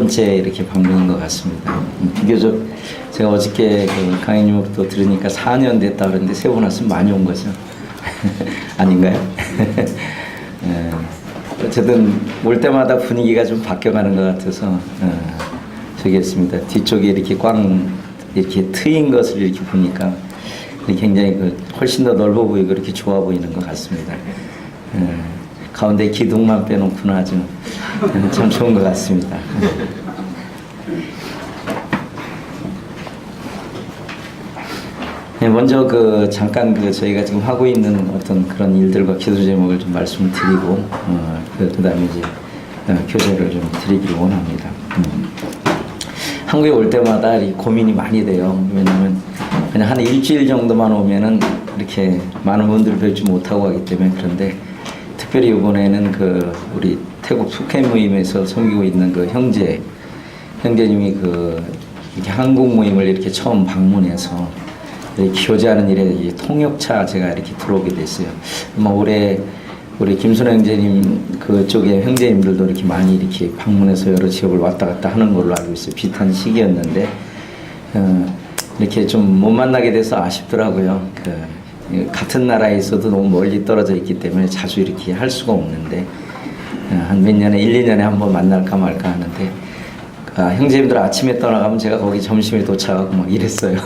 번째 이렇게 방문인 것 같습니다. 비교적 제가 어저께 그 강의님으로부터 들으니까 4년 됐다 그러는데 세고 나서 많이 온 거죠. 아닌가요? 어쨌든 올 때마다 분위기가 좀 바뀌어가는 것 같아서 저기 했습니다. 뒤쪽에 이렇게 꽝 이렇게 트인 것을 이렇게 보니까 굉장히 훨씬 더 넓어 보이고 이렇게 좋아 보이는 것 같습니다. 가운데 기둥만 빼놓고는 아주 참 좋은 것 같습니다. 먼저 잠깐 저희가 지금 하고 있는 어떤 그런 일들과 기도 제목을 좀 말씀드리고 그다음에 이제 교제를 좀 드리기를 원합니다. 한국에 올 때마다 이 고민이 많이 돼요. 왜냐하면 그냥 한 일주일 정도만 오면은 이렇게 많은 분들을 뵙지 못하고 하기 때문에. 그런데 특별히 이번에는 우리 태국 북한 모임에서 섬기고 있는 형제님이 이렇게 한국 모임을 이렇게 처음 방문해서 이렇게 교제하는 일에 통역차 제가 이렇게 들어오게 됐어요. 올해 우리 김순호 형제님 그쪽에 형제님들도 이렇게 많이 이렇게 방문해서 여러 지역을 왔다 갔다 하는 걸로 알고 있어요. 비슷한 시기였는데 이렇게 좀 못 만나게 돼서 아쉽더라고요. 같은 나라에 있어도 너무 멀리 떨어져 있기 때문에 자주 이렇게 할 수가 없는데 한 몇 년에 1, 2년에 한번 만날까 말까 하는데 형제님들 아침에 떠나가면 제가 거기 점심에 도착하고 막 이랬어요.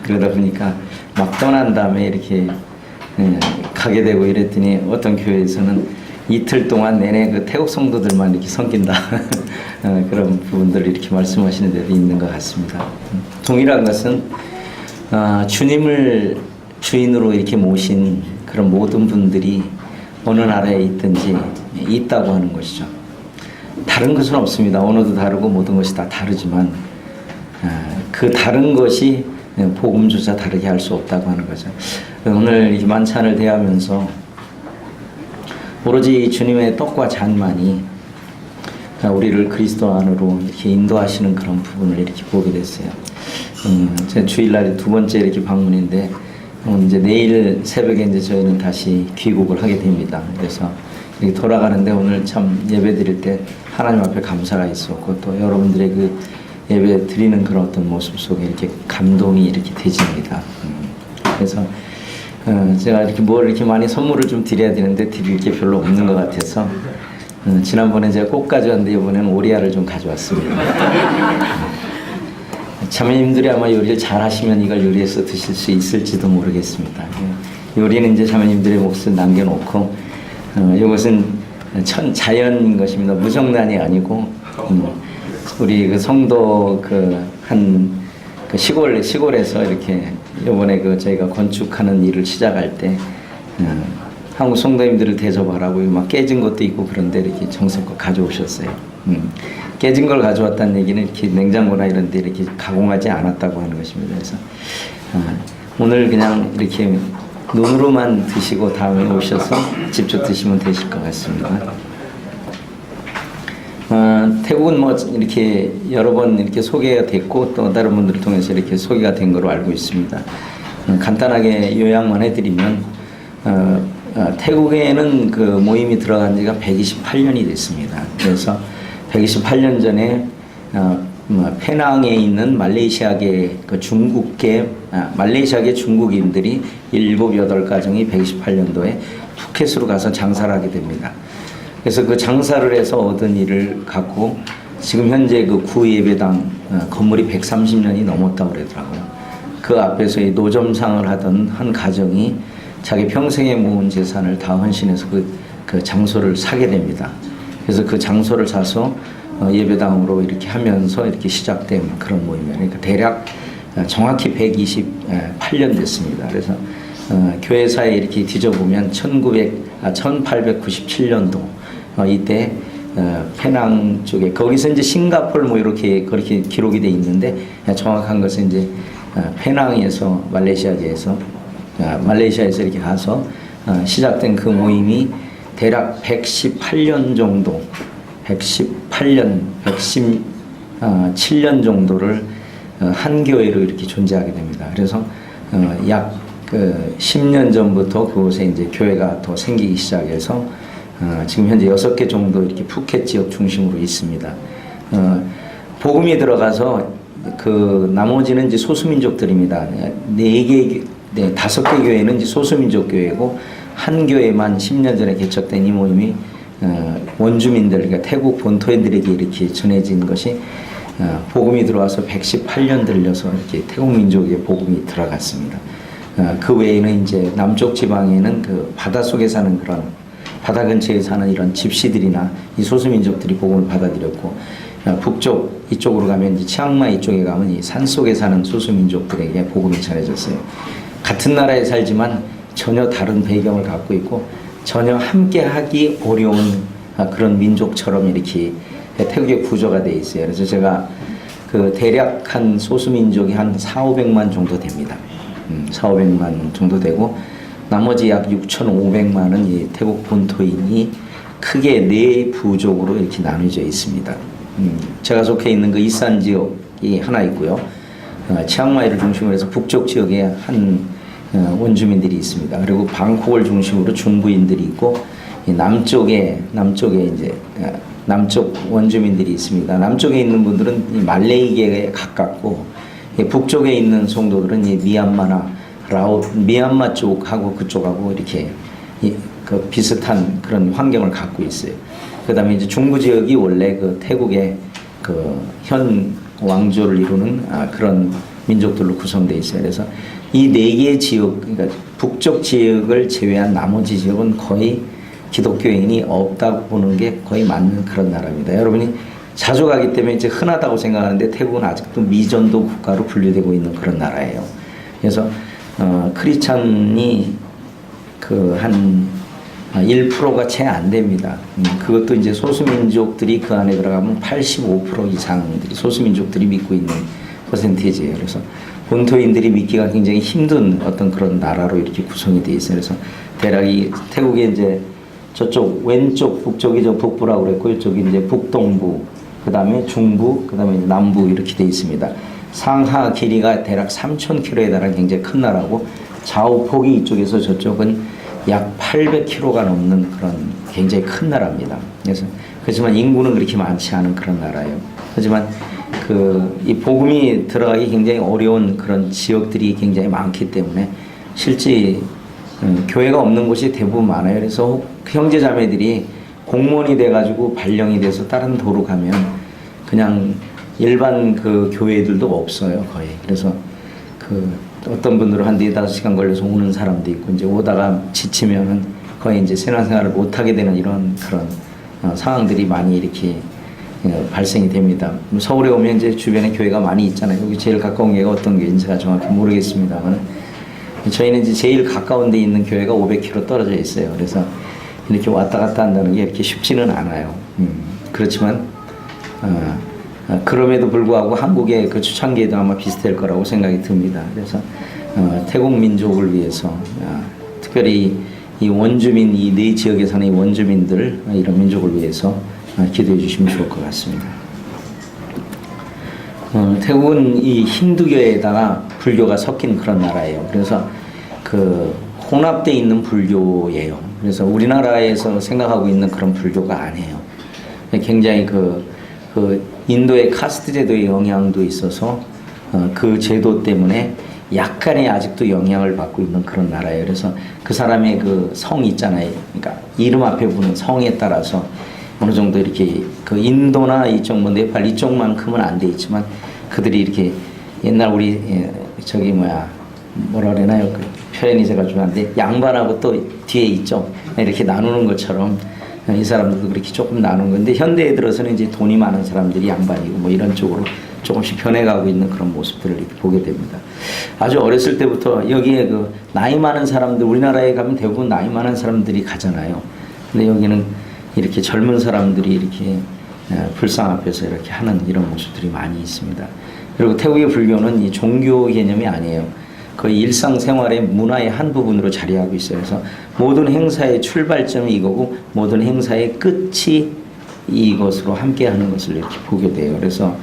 그러다 보니까 막 떠난 다음에 이렇게 가게 되고 이랬더니 어떤 교회에서는 이틀 동안 내내 태국 성도들만 이렇게 섬긴다. 그런 부분들을 이렇게 말씀하시는 데도 있는 것 같습니다. 동일한 것은 주님을 주인으로 이렇게 모신 그런 모든 분들이 어느 나라에 있든지 있다고 하는 것이죠. 다른 것은 없습니다. 언어도 다르고 모든 것이 다 다르지만 그 다른 것이 복음조차 다르게 할 수 없다고 하는 거죠. 오늘 이 만찬을 대하면서 오로지 주님의 떡과 잔만이 우리를 그리스도 안으로 이렇게 인도하시는 그런 부분을 이렇게 보게 됐어요. 제 주일날이 두 번째 이렇게 방문인데 이제 내일 새벽에 이제 저희는 다시 귀국을 하게 됩니다. 그래서 이렇게 돌아가는데 오늘 참 예배 드릴 때 하나님 앞에 감사가 있었고 또 여러분들의 예배 드리는 그런 어떤 모습 속에 이렇게 감동이 이렇게 되집니다. 그래서 제가 이렇게 많이 선물을 좀 드려야 되는데 드릴 게 별로 없는 것 같아서 지난번에 제가 꽃 가져왔는데 이번에는 오리알을 좀 가져왔습니다. 자매님들이 아마 요리를 잘 하시면 이걸 요리해서 드실 수 있을지도 모르겠습니다. 요리는 이제 자매님들의 몫을 남겨놓고 이것은 자연인 것입니다. 무정란이 아니고 우리 성도 시골에서 이렇게 이번에 저희가 건축하는 일을 시작할 때 한국 성도님들을 대접하라고 막 깨진 것도 있고 그런데 이렇게 정성껏 가져오셨어요. 깨진 걸 가져왔다는 얘기는 이렇게 냉장고나 이런 데 이렇게 가공하지 않았다고 하는 것입니다. 그래서 오늘 그냥 이렇게 눈으로만 드시고 다음에 오셔서 직접 드시면 되실 것 같습니다. 태국은 이렇게 여러 번 이렇게 소개가 됐고 또 다른 분들을 통해서 이렇게 소개가 된 걸로 알고 있습니다. 간단하게 요약만 해드리면 태국에는 모임이 들어간 지가 128년이 됐습니다. 그래서 128년 전에 페낭에 있는 말레이시아계 말레이시아계 중국인들이 7, 8가정이 128년도에 푸켓으로 가서 장사를 하게 됩니다. 그래서 그 장사를 해서 얻은 일을 갖고 지금 현재 구예배당 건물이 130년이 넘었다고 그러더라고요. 그 앞에서 이 노점상을 하던 한 가정이 자기 평생에 모은 재산을 다 헌신해서 그 장소를 사게 됩니다. 그래서 그 장소를 사서 예배당으로 이렇게 하면서 이렇게 시작된 그런 모임이에요. 그러니까 대략 정확히 128년 됐습니다. 그래서 교회사에 이렇게 뒤져보면 1897년도 이때 페낭 쪽에 거기서 이제 싱가포르 이렇게 그렇게 기록이 돼 있는데 정확한 것은 이제 페낭에서 말레이시아에서 이렇게 가서 시작된 그 모임이 대략 118년 정도, 117년 정도를 한 교회로 이렇게 존재하게 됩니다. 그래서 약 10년 전부터 그곳에 이제 교회가 더 생기기 시작해서 지금 현재 6개 정도 이렇게 푸켓 지역 중심으로 있습니다. 복음이 들어가서 그 나머지는 이제 소수민족들입니다. 다섯 개 교회는 이제 소수민족 교회고 한 교회만 10년 전에 개척된 이 모임이 원주민들, 그러니까 태국 본토인들에게 이렇게 전해진 것이 복음이 들어와서 118년 들려서 이렇게 태국 민족의 복음이 들어갔습니다. 그 외에는 이제 남쪽 지방에는 그 바다 속에 사는 그런 바다 근처에 사는 이런 집시들이나 이 소수민족들이 복음을 받아들였고, 북쪽 이쪽으로 가면 이제 치앙마이 이쪽에 가면 이 산속에 사는 소수민족들에게 복음이 전해졌어요. 같은 나라에 살지만 전혀 다른 배경을 갖고 있고 전혀 함께하기 어려운 그런 민족처럼 이렇게 태국의 구조가 돼 있어요. 그래서 제가 그 대략 한 소수민족이 한 4,500만 정도 됩니다. 4,500만 정도 되고 나머지 약 6,500만은 이 태국 본토인이 크게 네 부족으로 이렇게 나눠져 있습니다. 제가 속해 있는 그 이산 지역이 하나 있고요. 치앙마이를 중심으로 해서 북쪽 지역에 한 원주민들이 있습니다. 그리고 방콕을 중심으로 중부인들이 있고 남쪽에 이제 남쪽 원주민들이 있습니다. 남쪽에 있는 분들은 이 말레이계에 가깝고 북쪽에 있는 성도들은 이 미얀마나 미얀마 쪽하고 그쪽하고 이렇게 그 비슷한 그런 환경을 갖고 있어요. 그다음에 이제 중부 지역이 원래 그 태국의 그 현 왕조를 이루는 그런 민족들로 구성되어 있어요. 그래서 이 네 개의 지역, 그러니까 북쪽 지역을 제외한 나머지 지역은 거의 기독교인이 없다고 보는 게 거의 맞는 그런 나라입니다. 여러분이 자주 가기 때문에 이제 흔하다고 생각하는데 태국은 아직도 미전도 국가로 분류되고 있는 그런 나라예요. 그래서 크리스찬이 그 한 1%가 채 안 됩니다. 그것도 이제 소수민족들이 그 안에 들어가면 85% 이상들이 소수민족들이 믿고 있는 퍼센테이지예요. 그래서 본토인들이 믿기가 굉장히 힘든 어떤 그런 나라로 이렇게 구성이 되어 있어요. 그래서 대략 이 태국에 이제 저쪽 왼쪽 북쪽이 저 북부라고 그랬고 이쪽이 이제 북동부, 그 다음에 중부, 그 다음에 남부 이렇게 되어 있습니다. 상하 길이가 대략 3,000km에 달하는 굉장히 큰 나라고 좌우폭이 이쪽에서 저쪽은 약 800km가 넘는 그런 굉장히 큰 나라입니다. 그래서 그렇지만 인구는 그렇게 많지 않은 그런 나라예요. 하지만 이 복음이 들어가기 굉장히 어려운 그런 지역들이 굉장히 많기 때문에 실제 교회가 없는 곳이 대부분 많아요. 그래서 형제 자매들이 공무원이 돼가지고 발령이 돼서 다른 도로 가면 그냥 일반 그 교회들도 없어요, 거의. 그래서 어떤 분들은 한 4-5시간 걸려서 오는 사람도 있고, 이제 오다가 지치면은 거의 이제 신앙생활을 못하게 되는 이런 그런 상황들이 많이 이렇게 발생이 됩니다. 서울에 오면 이제 주변에 교회가 많이 있잖아요. 여기 제일 가까운 교회가 어떤 교회인지 제가 정확히 모르겠습니다만, 저희는 이제 제일 가까운 데 있는 교회가 500km 떨어져 있어요. 그래서 이렇게 왔다 갔다 한다는 게 이렇게 쉽지는 않아요. 그렇지만, 그럼에도 불구하고 한국의 그 초창기에도 아마 비슷할 거라고 생각이 듭니다. 그래서 태국 민족을 위해서 특별히 이 원주민, 이 네 지역에 사는 이 원주민들, 이런 민족을 위해서 기도해 주시면 좋을 것 같습니다. 태국은 이 힌두교에다가 불교가 섞인 그런 나라예요. 그래서 혼합되어 있는 불교예요. 그래서 우리나라에서 생각하고 있는 그런 불교가 아니에요. 굉장히 인도의 카스트 제도의 영향도 있어서 그 제도 때문에 약간의 아직도 영향을 받고 있는 그런 나라예요. 그래서 그 사람의 그 성 있잖아요. 그러니까 이름 앞에 붙는 성에 따라서 어느 정도 이렇게 인도나 이쪽 네팔 이쪽만큼은 안 돼 있지만 그들이 이렇게 옛날 우리 뭐라 그러나요? 그 표현이 제가 좋아하는데 양반하고 또 뒤에 있죠. 이렇게 나누는 것처럼 이 사람들도 그렇게 조금 나누는 건데 현대에 들어서는 이제 돈이 많은 사람들이 양반이고 뭐 이런 쪽으로 조금씩 변해가고 있는 그런 모습들을 이렇게 보게 됩니다. 아주 어렸을 때부터 여기에 나이 많은 사람들, 우리나라에 가면 대부분 나이 많은 사람들이 가잖아요. 근데 여기는 이렇게 젊은 사람들이 이렇게 불상 앞에서 이렇게 하는 이런 모습들이 많이 있습니다. 그리고 태국의 불교는 이 종교 개념이 아니에요. 거의 일상생활의 문화의 한 부분으로 자리하고 있어요. 그래서 모든 행사의 출발점이 이거고 모든 행사의 끝이 이것으로 함께하는 것을 이렇게 보게 돼요. 그래서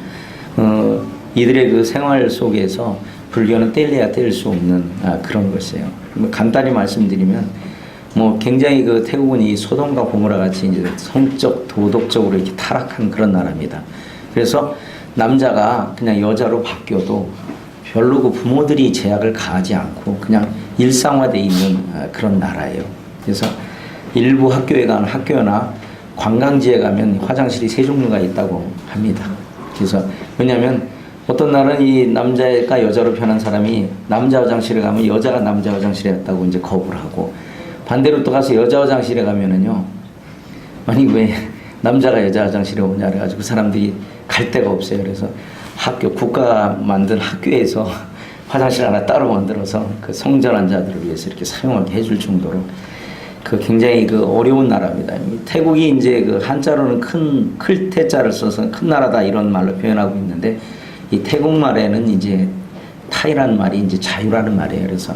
이들의 그 생활 속에서 불교는 뗄래야 뗄 수 없는 그런 것이에요. 간단히 말씀드리면 굉장히 태국은 이 소돔과 고모라 같이 이제 성적 도덕적으로 이렇게 타락한 그런 나라입니다. 그래서 남자가 그냥 여자로 바뀌어도 별로 그 부모들이 제약을 가하지 않고 그냥 일상화되어 있는 그런 나라예요. 그래서 일부 학교에 가는 학교나 관광지에 가면 화장실이 세 종류가 있다고 합니다. 그래서 왜냐하면 어떤 날은 이 남자가 여자로 변한 사람이 남자 화장실에 가면 여자가 남자 화장실에 갔다고 이제 거부를 하고, 반대로 또 가서 여자 화장실에 가면은요, 아니 왜 남자가 여자 화장실에 오냐 그래가지고 사람들이 갈 데가 없어요. 그래서 학교, 국가가 만든 학교에서 화장실 하나 따로 만들어서 그 성전환 자들을 위해서 이렇게 사용하게 해줄 정도로 그 굉장히 그 어려운 나라입니다. 태국이 이제 그 한자로는 클 태자를 써서 큰 나라다 이런 말로 표현하고 있는데, 이 태국 말에는 이제 타이라는 말이 이제 자유라는 말이에요. 그래서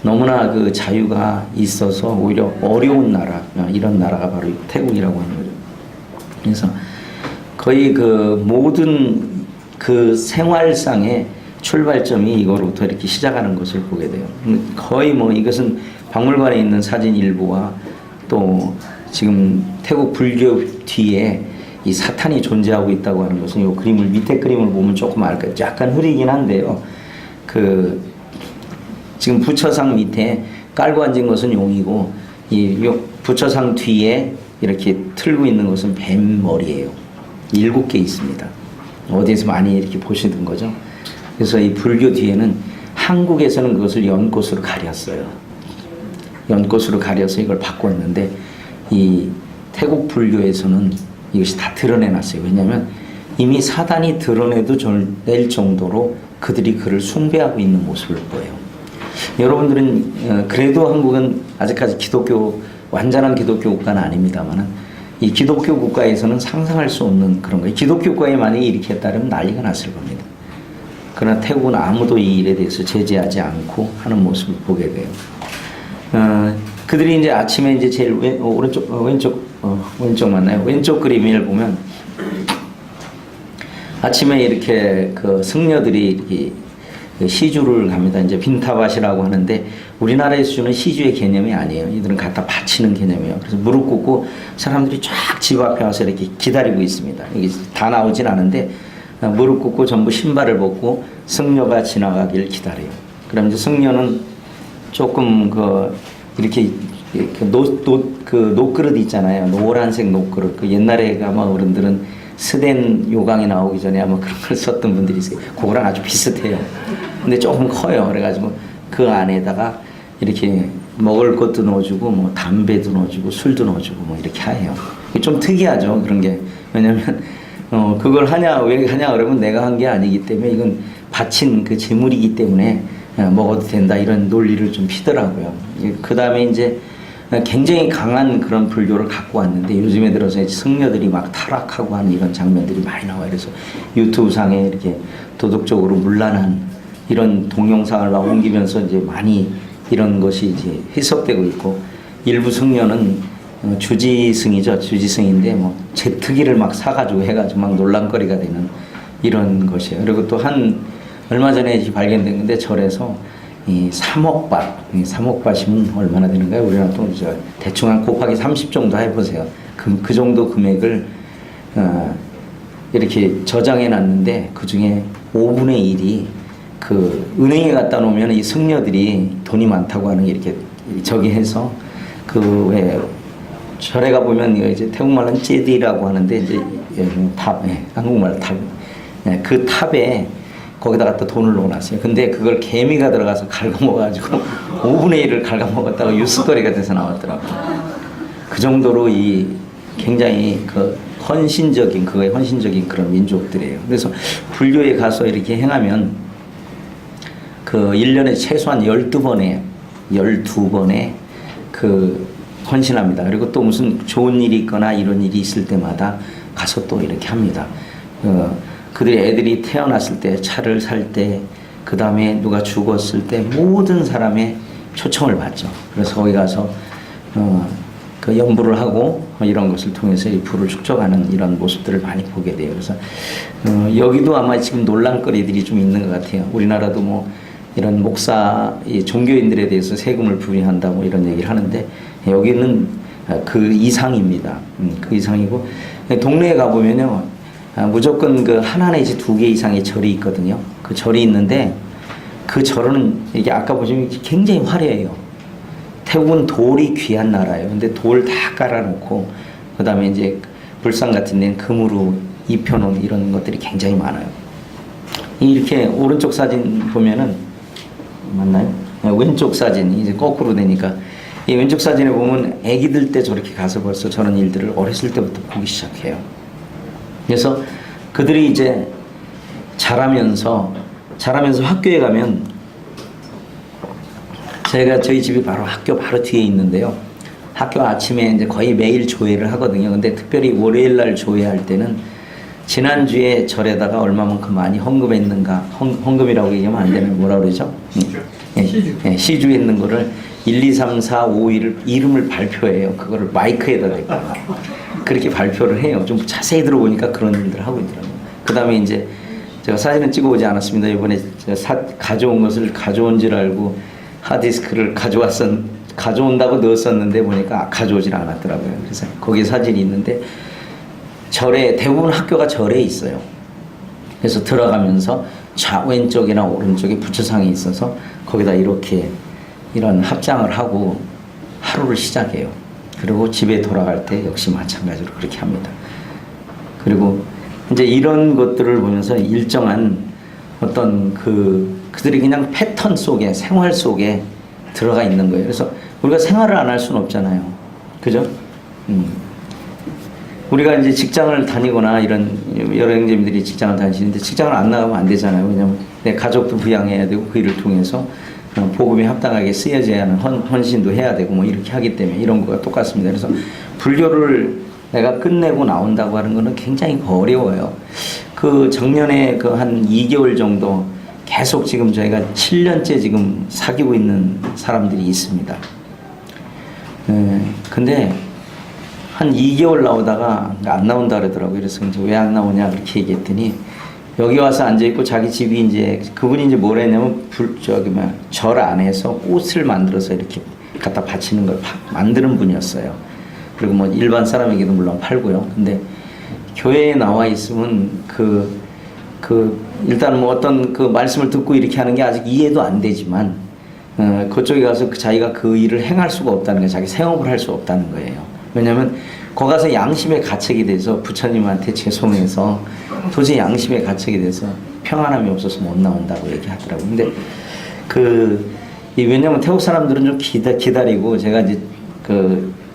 너무나 그 자유가 있어서 오히려 어려운 나라, 이런 나라가 바로 태국이라고 하는 거죠. 그래서 거의 그 모든 그 생활상의 출발점이 이거로부터 이렇게 시작하는 것을 보게 돼요. 거의 뭐 이것은 박물관에 있는 사진 일부와 또 지금 태국 불교 뒤에 이 사탄이 존재하고 있다고 하는 것은 이 그림을, 밑에 그림을 보면 조금 알 거예요. 약간 흐리긴 한데요. 그 지금 부처상 밑에 깔고 앉은 것은 용이고, 이 부처상 뒤에 이렇게 틀고 있는 것은 뱀 머리예요. 7개 있습니다. 어디에서 많이 이렇게 보시던 거죠. 그래서 이 불교 뒤에는 한국에서는 그것을 연꽃으로 가렸어요. 연꽃으로 가려서 이걸 바꿨는데, 이 태국 불교에서는 이것이 다 드러내놨어요. 왜냐하면 이미 사단이 드러내도 낼 정도로 그들이 그를 숭배하고 있는 모습을 보여요. 여러분들은 그래도 한국은 아직까지 완전한 기독교 국가는 아닙니다만은, 이 기독교 국가에서는 상상할 수 없는 그런 거예요. 기독교 국가에 만약에 이렇게 했다면 난리가 났을 겁니다. 그러나 태국은 아무도 이 일에 대해서 제재하지 않고 하는 모습을 보게 돼요. 그들이 이제 아침에 이제 제일 왼쪽 맞나요? 왼쪽 그림을 보면 아침에 이렇게 그 승려들이 시주를 갑니다. 이제 빈타밭이라고 하는데, 우리나라에서 주는 시주의 개념이 아니에요. 이들은 갖다 바치는 개념이에요. 그래서 무릎 꿇고 사람들이 쫙 집 앞에 와서 이렇게 기다리고 있습니다. 이게 다 나오진 않은데 무릎 꿇고 전부 신발을 벗고 승려가 지나가길 기다려요. 그럼 이제 승려는 조금 이렇게 녹그릇 있잖아요. 노란색 녹그릇. 그 옛날에 아마 어른들은 스덴 요강이 나오기 전에 아마 그런 걸 썼던 분들이 있어요. 그거랑 아주 비슷해요. 근데 조금 커요. 그래가지고 그 안에다가 이렇게 먹을 것도 넣어주고, 뭐 담배도 넣어주고, 술도 넣어주고, 뭐 이렇게 해요. 좀 특이하죠. 그런 게. 왜냐면, 그걸 왜 하냐, 그러면 내가 한 게 아니기 때문에, 이건 바친 그 재물이기 때문에 먹어도 된다, 이런 논리를 좀 피더라고요. 그 다음에 이제 굉장히 강한 그런 불교를 갖고 왔는데, 요즘에 들어서 승려들이 막 타락하고 하는 이런 장면들이 많이 나와요. 그래서 유튜브 상에 이렇게 도덕적으로 문란한 이런 동영상을 막 옮기면서 이제 많이 이런 것이 이제 해석되고 있고, 일부 승려는 주지승이죠. 주지승인데 뭐 제트기를 막 사가지고 해가지고 막 논란거리가 되는 이런 것이에요. 그리고 또 얼마 전에 발견된 건데, 절에서 이 3억밭이면 얼마나 되는가요? 우리나라 돈 대충 한 곱하기 30 정도 해보세요. 그 정도 금액을 이렇게 저장해 놨는데, 그 중에 5분의 1이 그 은행에 갖다 놓으면 이 승려들이 돈이 많다고 하는 게 이렇게 저기 해서 왜 절에 가 보면 이제 태국말로는 찌디라고 하는데, 이제 탑, 한국말 탑, 그 탑에 거기다 갖다 돈을 넣어놨어요. 근데 그걸 개미가 들어가서 갉아먹어가지고 5분의 1을 갉아먹었다가 뉴스거리가 돼서 나왔더라고요. 그 정도로 굉장히 헌신적인 그런 민족들이에요. 그래서 불교에 가서 이렇게 행하면 1년에 최소한 12번의 헌신합니다. 그리고 또 무슨 좋은 일이 있거나 이런 일이 있을 때마다 가서 또 이렇게 합니다. 애들이 태어났을 때, 차를 살 때, 그 다음에 누가 죽었을 때 모든 사람의 초청을 받죠. 그래서 거기 가서 연부를 하고 이런 것을 통해서 이 부를 축적하는 이런 모습들을 많이 보게 돼요. 그래서 여기도 아마 지금 논란거리들이 좀 있는 것 같아요. 우리나라도 뭐 이런 종교인들에 대해서 세금을 부과한다 뭐 이런 얘기를 하는데, 여기는 그 이상입니다. 그 이상이고, 동네에 가보면요, 무조건 그 하나 내지 두 개 이상의 절이 있거든요. 그 절이 있는데 그 절은 이게 아까 보시면 굉장히 화려해요. 태국은 돌이 귀한 나라예요. 근데 돌 다 깔아놓고 그 다음에 이제 불상 같은 데는 금으로 입혀놓은 이런 것들이 굉장히 많아요. 이렇게 오른쪽 사진 보면은 맞나요? 왼쪽 사진이 이제 거꾸로 되니까 이 왼쪽 사진에 보면 아기들 때 저렇게 가서 벌써 저런 일들을 어렸을 때부터 보기 시작해요. 그래서 그들이 이제 자라면서 학교에 가면 저희 집이 바로 학교 바로 뒤에 있는데요. 학교 아침에 이제 거의 매일 조회를 하거든요. 근데 특별히 월요일 날 조회할 때는 지난주에 절에다가 얼마만큼 많이 헌금했는가, 헌금이라고 얘기하면 안 되는 뭐라 그러죠? 시주했는 거를 1, 2, 3, 4, 5, 1을 이름을 발표해요. 그거를 마이크에다 대고 그렇게 발표를 해요. 좀 자세히 들어보니까 그런 일들을 하고 있더라고요. 그 다음에 이제 제가 사진은 찍어오지 않았습니다. 이번에 제가 가져온 것을 가져온 줄 알고 하드디스크를 가져온다고 넣었었는데 보니까 가져오질 않았더라고요. 그래서 거기에 사진이 있는데 대부분 학교가 절에 있어요. 그래서 들어가면서 왼쪽이나 오른쪽에 부처상이 있어서 거기다 이런 합장을 하고 하루를 시작해요. 그리고 집에 돌아갈 때 역시 마찬가지로 그렇게 합니다. 그리고 이제 이런 것들을 보면서 일정한 어떤 그들이 그냥 패턴 속에, 생활 속에 들어가 있는 거예요. 그래서 우리가 생활을 안 할 수는 없잖아요. 그죠? 우리가 이제 직장을 다니거나 이런 여러 형제님들이 직장을 다니시는데 직장을 안 나가면 안 되잖아요. 왜냐하면 내 가족도 부양해야 되고 그 일을 통해서 복음에 합당하게 쓰여져야 하는 헌신도 해야 되고 뭐 이렇게 하기 때문에 이런 거가 똑같습니다. 그래서 불교를 내가 끝내고 나온다고 하는 거는 굉장히 어려워요. 그 작년에 그 한 2개월 정도 계속 지금 저희가 7년째 지금 사귀고 있는 사람들이 있습니다. 근데 한 2개월 나오다가 안 나온다 그러더라고요. 그래서 이제 왜 안 나오냐 그렇게 얘기했더니 여기 와서 앉아있고 자기 집이 이제 그분이 이제 뭘 했냐면 절 안에서 꽃을 만들어서 이렇게 갖다 바치는 걸 만드는 분이었어요. 그리고 뭐 일반 사람에게도 물론 팔고요. 근데 교회에 나와 있으면 일단 뭐 어떤 그 말씀을 듣고 이렇게 하는 게 아직 이해도 안 되지만 그쪽에 가서 자기가 그 일을 행할 수가 없다는 거예요. 자기 생업을 할 수 없다는 거예요. 왜냐하면 거기 가서 양심의 가책이 돼서 부처님한테 죄송해서 도저히 양심의 가책이 돼서 평안함이 없어서 못 나온다고 얘기하더라고요. 근데 왜냐하면 태국 사람들은 좀 기다리고 제가 이제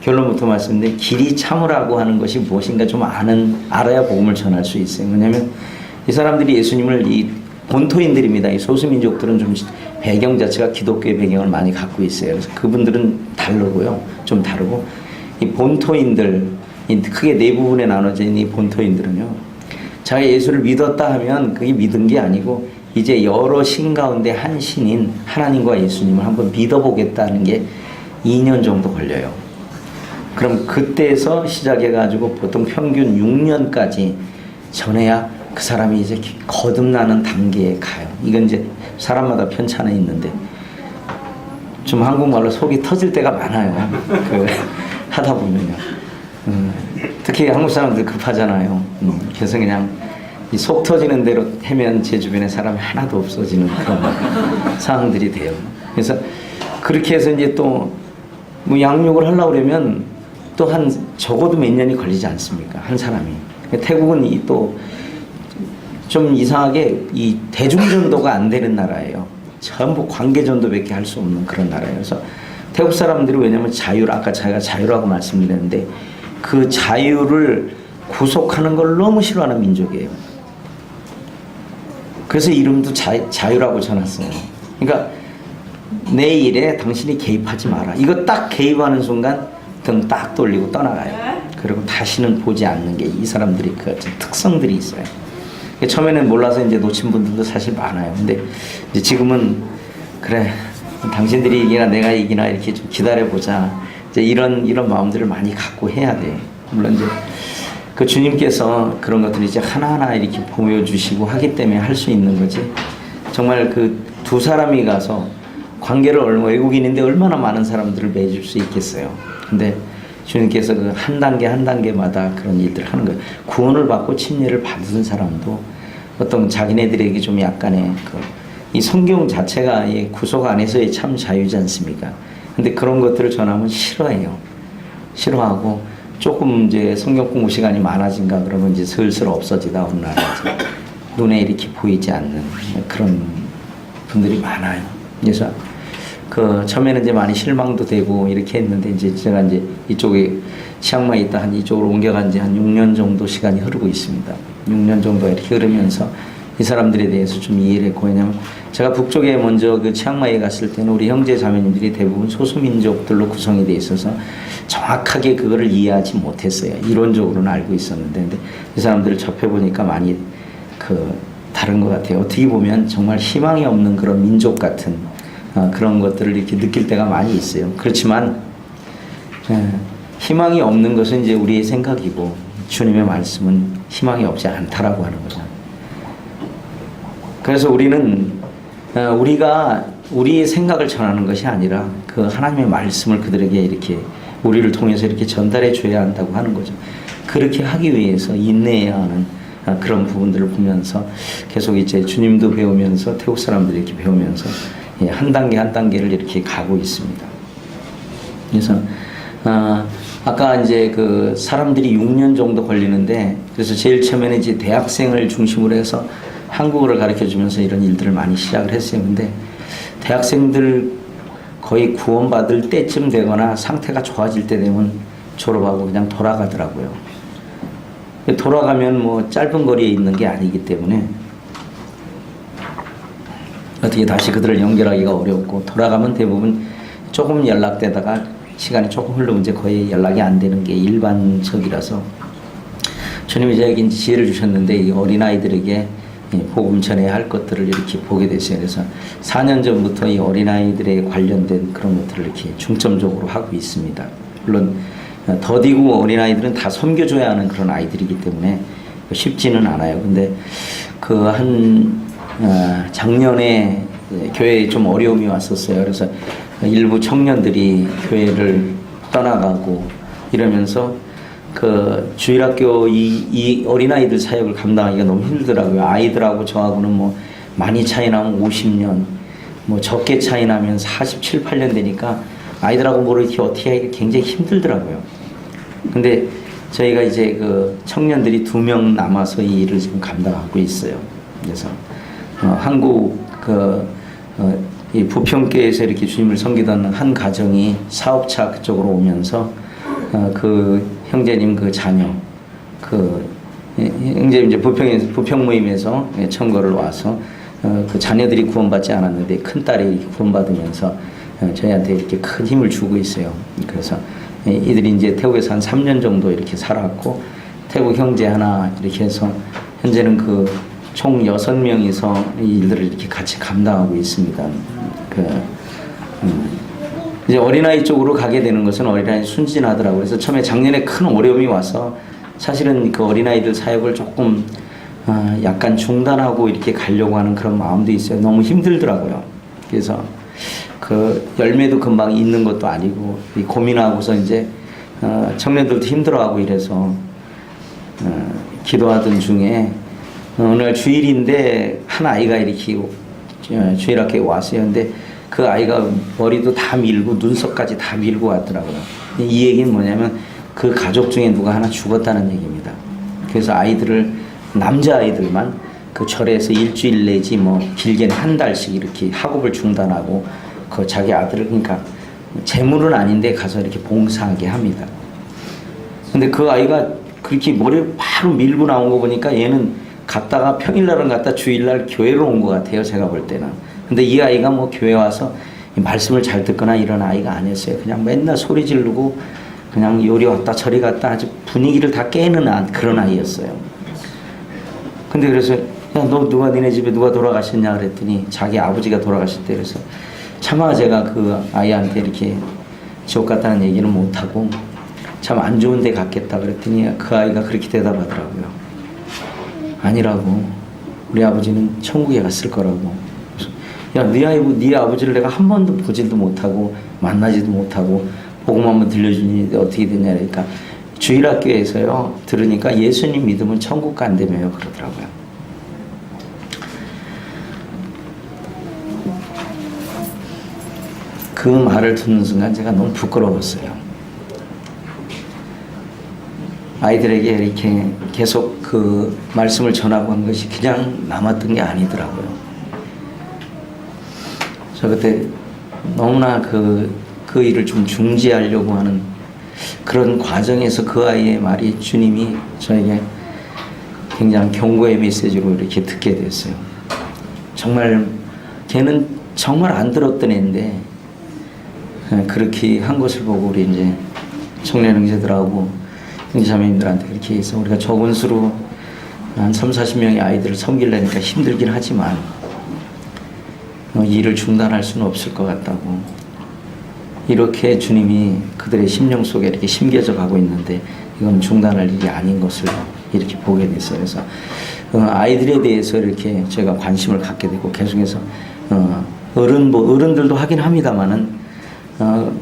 결론부터 말씀드린 길이 참으라고 하는 것이 무엇인가 좀 알아야 복음을 전할 수 있어요. 왜냐하면 이 사람들이 예수님을 이 본토인들입니다. 이 소수민족들은 좀 배경 자체가 기독교의 배경을 많이 갖고 있어요. 그래서 그분들은 좀 다르고 이 본토인들, 크게 네 부분에 나눠져 있는 이 본토인들은요, 자기 예수를 믿었다 하면 그게 믿은 게 아니고 이제 여러 신 가운데 한 신인 하나님과 예수님을 한번 믿어보겠다는 게 2년 정도 걸려요. 그럼 그때에서 시작해가지고 보통 평균 6년까지 전해야 그 사람이 이제 거듭나는 단계에 가요. 이건 이제 사람마다 편차는 있는데 좀 한국말로 속이 터질 때가 많아요. 하다 보면요. 특히 한국 사람들 급하잖아요. 그래서 그냥 이 속 터지는 대로 하면 제 주변에 사람이 하나도 없어지는 그런 상황들이 돼요. 그래서 그렇게 해서 이제 또 뭐 양육을 하려고 그러면 또 적어도 몇 년이 걸리지 않습니까? 한 사람이. 태국은 또 좀 이상하게 이 대중전도가 안 되는 나라예요. 전부 관계전도밖에 할 수 없는 그런 나라예요. 그래서 태국 사람들이 왜냐면 아까 자기가 자유라고 말씀드렸는데 그 자유를 구속하는 걸 너무 싫어하는 민족이에요. 그래서 이름도 자유라고 전했어요. 그러니까 내 일에 당신이 개입하지 마라. 이거 딱 개입하는 순간 등 딱 돌리고 떠나가요. 그리고 다시는 보지 않는 게 이 사람들이 그 특성들이 있어요. 처음에는 몰라서 이제 놓친 분들도 사실 많아요. 근데 이제 지금은 그래 당신들이 이기나 내가 이기나 이렇게 좀 기다려보자. 이제 이런 마음들을 많이 갖고 해야 돼. 물론 이제 그 주님께서 그런 것들을 이제 하나하나 이렇게 보여주시고 하기 때문에 할 수 있는 거지. 정말 두 사람이 가서 관계를 외국인인데 얼마나 많은 사람들을 맺을 수 있겠어요. 근데 주님께서 그 한 단계 한 단계마다 그런 일들을 하는 거예요. 구원을 받고 침례를 받은 사람도 어떤 자기네들에게 좀 약간의 이 성경 자체가 이 구속 안에서의 참 자유지 않습니까? 근데 그런 것들을 전하면 싫어해요. 싫어하고 조금 이제 성경 공부 시간이 많아진가 그러면 이제 슬슬 없어지다 어느 날 눈에 이렇게 보이지 않는 그런 분들이 많아요. 그래서 처음에는 이제 많이 실망도 되고 이렇게 했는데 이제 제가 이제 이쪽에 치앙마이에 있다 한 이쪽으로 옮겨간 지 한 6년 정도 시간이 흐르고 있습니다. 6년 정도 이렇게 흐르면서 이 사람들에 대해서 좀 이해를 했고, 왜냐면 제가 북쪽에 먼저 그 치앙마이에 갔을 때는 우리 형제 자매님들이 대부분 소수민족들로 구성이 돼 있어서 정확하게 그거를 이해하지 못했어요. 이론적으로는 알고 있었는데, 근데 이 사람들을 접해보니까 많이 다른 것 같아요. 어떻게 보면 정말 희망이 없는 그런 민족 같은 그런 것들을 이렇게 느낄 때가 많이 있어요. 그렇지만 희망이 없는 것은 이제 우리의 생각이고 주님의 말씀은 희망이 없지 않다라고 하는 거죠. 그래서 우리는 우리가 우리의 생각을 전하는 것이 아니라 그 하나님의 말씀을 그들에게 이렇게 우리를 통해서 이렇게 전달해 줘야 한다고 하는 거죠. 그렇게 하기 위해서 인내해야 하는 그런 부분들을 보면서 계속 이제 주님도 배우면서 태국 사람들이 이렇게 배우면서 한 단계 한 단계를 이렇게 가고 있습니다. 그래서 아까 이제 그 사람들이 6년 정도 걸리는데, 그래서 제일 처음에는 이제 대학생을 중심으로 해서 한국어를 가르쳐 주면서 이런 일들을 많이 시작을 했어요. 근데 대학생들 거의 구원받을 때쯤 되거나 상태가 좋아질 때 되면 졸업하고 그냥 돌아가더라고요. 돌아가면 뭐 짧은 거리에 있는 게 아니기 때문에 어떻게 다시 그들을 연결하기가 어렵고, 돌아가면 대부분 조금 연락되다가 시간이 조금 흐르면 이제 거의 연락이 안 되는 게 일반적이라서, 주님이 저에게 지혜를 주셨는데 이 어린아이들에게 복음 전해야 할 것들을 이렇게 보게 됐어요. 그래서 4년 전부터 이 어린아이들에 관련된 그런 것들을 이렇게 중점적으로 하고 있습니다. 물론 더디고 어린아이들은 다 섬겨줘야 하는 그런 아이들이기 때문에 쉽지는 않아요. 근데 작년에 교회에 좀 어려움이 왔었어요. 그래서 일부 청년들이 교회를 떠나가고 이러면서 주일학교 이 어린아이들 사역을 감당하기가 너무 힘들더라고요. 아이들하고 저하고는 뭐 많이 차이 나면 50년, 뭐 적게 차이 나면 47, 8년 되니까 아이들하고 뭘 이렇게 어떻게 하기가 굉장히 힘들더라고요. 근데 저희가 이제 청년들이 2명 남아서 이 일을 지금 감당하고 있어요. 그래서 한국 이 부평교에서 이렇게 주님을 섬기던 한 가정이 사업차 그쪽으로 오면서 형제님 자녀 형제님 이제 부평 모임에서 청거를 와서 자녀들이 구원받지 않았는데 큰 딸이 구원받으면서 저희한테 이렇게 큰 힘을 주고 있어요. 그래서 이들이 이제 태국에서 한 3년 정도 이렇게 살았고, 태국 형제 하나 이렇게 해서 현재는 총 6명이서 이 일들을 이렇게 같이 감당하고 있습니다. 이제 어린아이 쪽으로 가게 되는 것은 어린아이 순진하더라고요. 그래서 처음에 작년에 큰 어려움이 와서 사실은 그 어린아이들 사역을 조금 약간 중단하고 이렇게 가려고 하는 그런 마음도 있어요. 너무 힘들더라고요. 그래서 열매도 금방 있는 것도 아니고 고민하고서 이제 청년들도 힘들어하고 이래서 기도하던 중에 오늘 주일인데 한 아이가 이렇게 주일학교에 왔어요. 근데 그 아이가 머리도 다 밀고 눈썹까지 다 밀고 왔더라고요. 이 얘기는 뭐냐면 그 가족 중에 누가 하나 죽었다는 얘기입니다. 그래서 남자아이들만 그 절에서 일주일 내지 뭐 길게는 한 달씩 이렇게 학업을 중단하고 자기 아들을, 그러니까 재물은 아닌데 가서 이렇게 봉사하게 합니다. 근데 그 아이가 그렇게 머리를 바로 밀고 나온 거 보니까 얘는 갔다가 평일날은 갔다 주일날 교회로 온 것 같아요. 제가 볼 때는. 근데 이 아이가 뭐 교회 와서 말씀을 잘 듣거나 이런 아이가 아니었어요. 그냥 맨날 소리 지르고 그냥 요리 왔다 저리 갔다 아주 분위기를 다 깨는 그런 아이였어요. 근데 그래서 야, 니네 집에 누가 돌아가셨냐 그랬더니 자기 아버지가 돌아가셨대. 그래서 차마 제가 그 아이한테 이렇게 지옥 갔다는 얘기는 못하고 참 안 좋은 데 갔겠다 그랬더니 그 아이가 그렇게 대답하더라고요. 아니라고, 우리 아버지는 천국에 갔을 거라고. 야, 네 아버지를 내가 한 번도 보지도 못하고 만나지도 못하고 복음 한번 들려주니 어떻게 되냐 그러니까 주일학교에서요 들으니까 예수님 믿으면 천국 간다며요 그러더라고요. 그 말을 듣는 순간 제가 너무 부끄러웠어요. 아이들에게 이렇게 계속 그 말씀을 전하고 한 것이 그냥 남았던 게 아니더라고요. 저 그때 너무나 그 일을 좀 중지하려고 하는 그런 과정에서 그 아이의 말이 주님이 저에게 굉장히 경고의 메시지로 이렇게 듣게 됐어요. 정말 걔는 정말 안 들었던 애인데 그렇게 한 것을 보고 우리 이제 청년 형제들하고 형제자매님들한테 그렇게 해서 우리가 적은 수로 한 30-40명의 아이들을 섬기려니까 힘들긴 하지만 이 일을 중단할 수는 없을 것 같다고 이렇게 주님이 그들의 심령 속에 이렇게 심겨져 가고 있는데 이건 중단할 일이 아닌 것을 이렇게 보게 됐어요. 그래서 아이들에 대해서 이렇게 제가 관심을 갖게 되고 계속해서 어른들도 하긴 합니다만은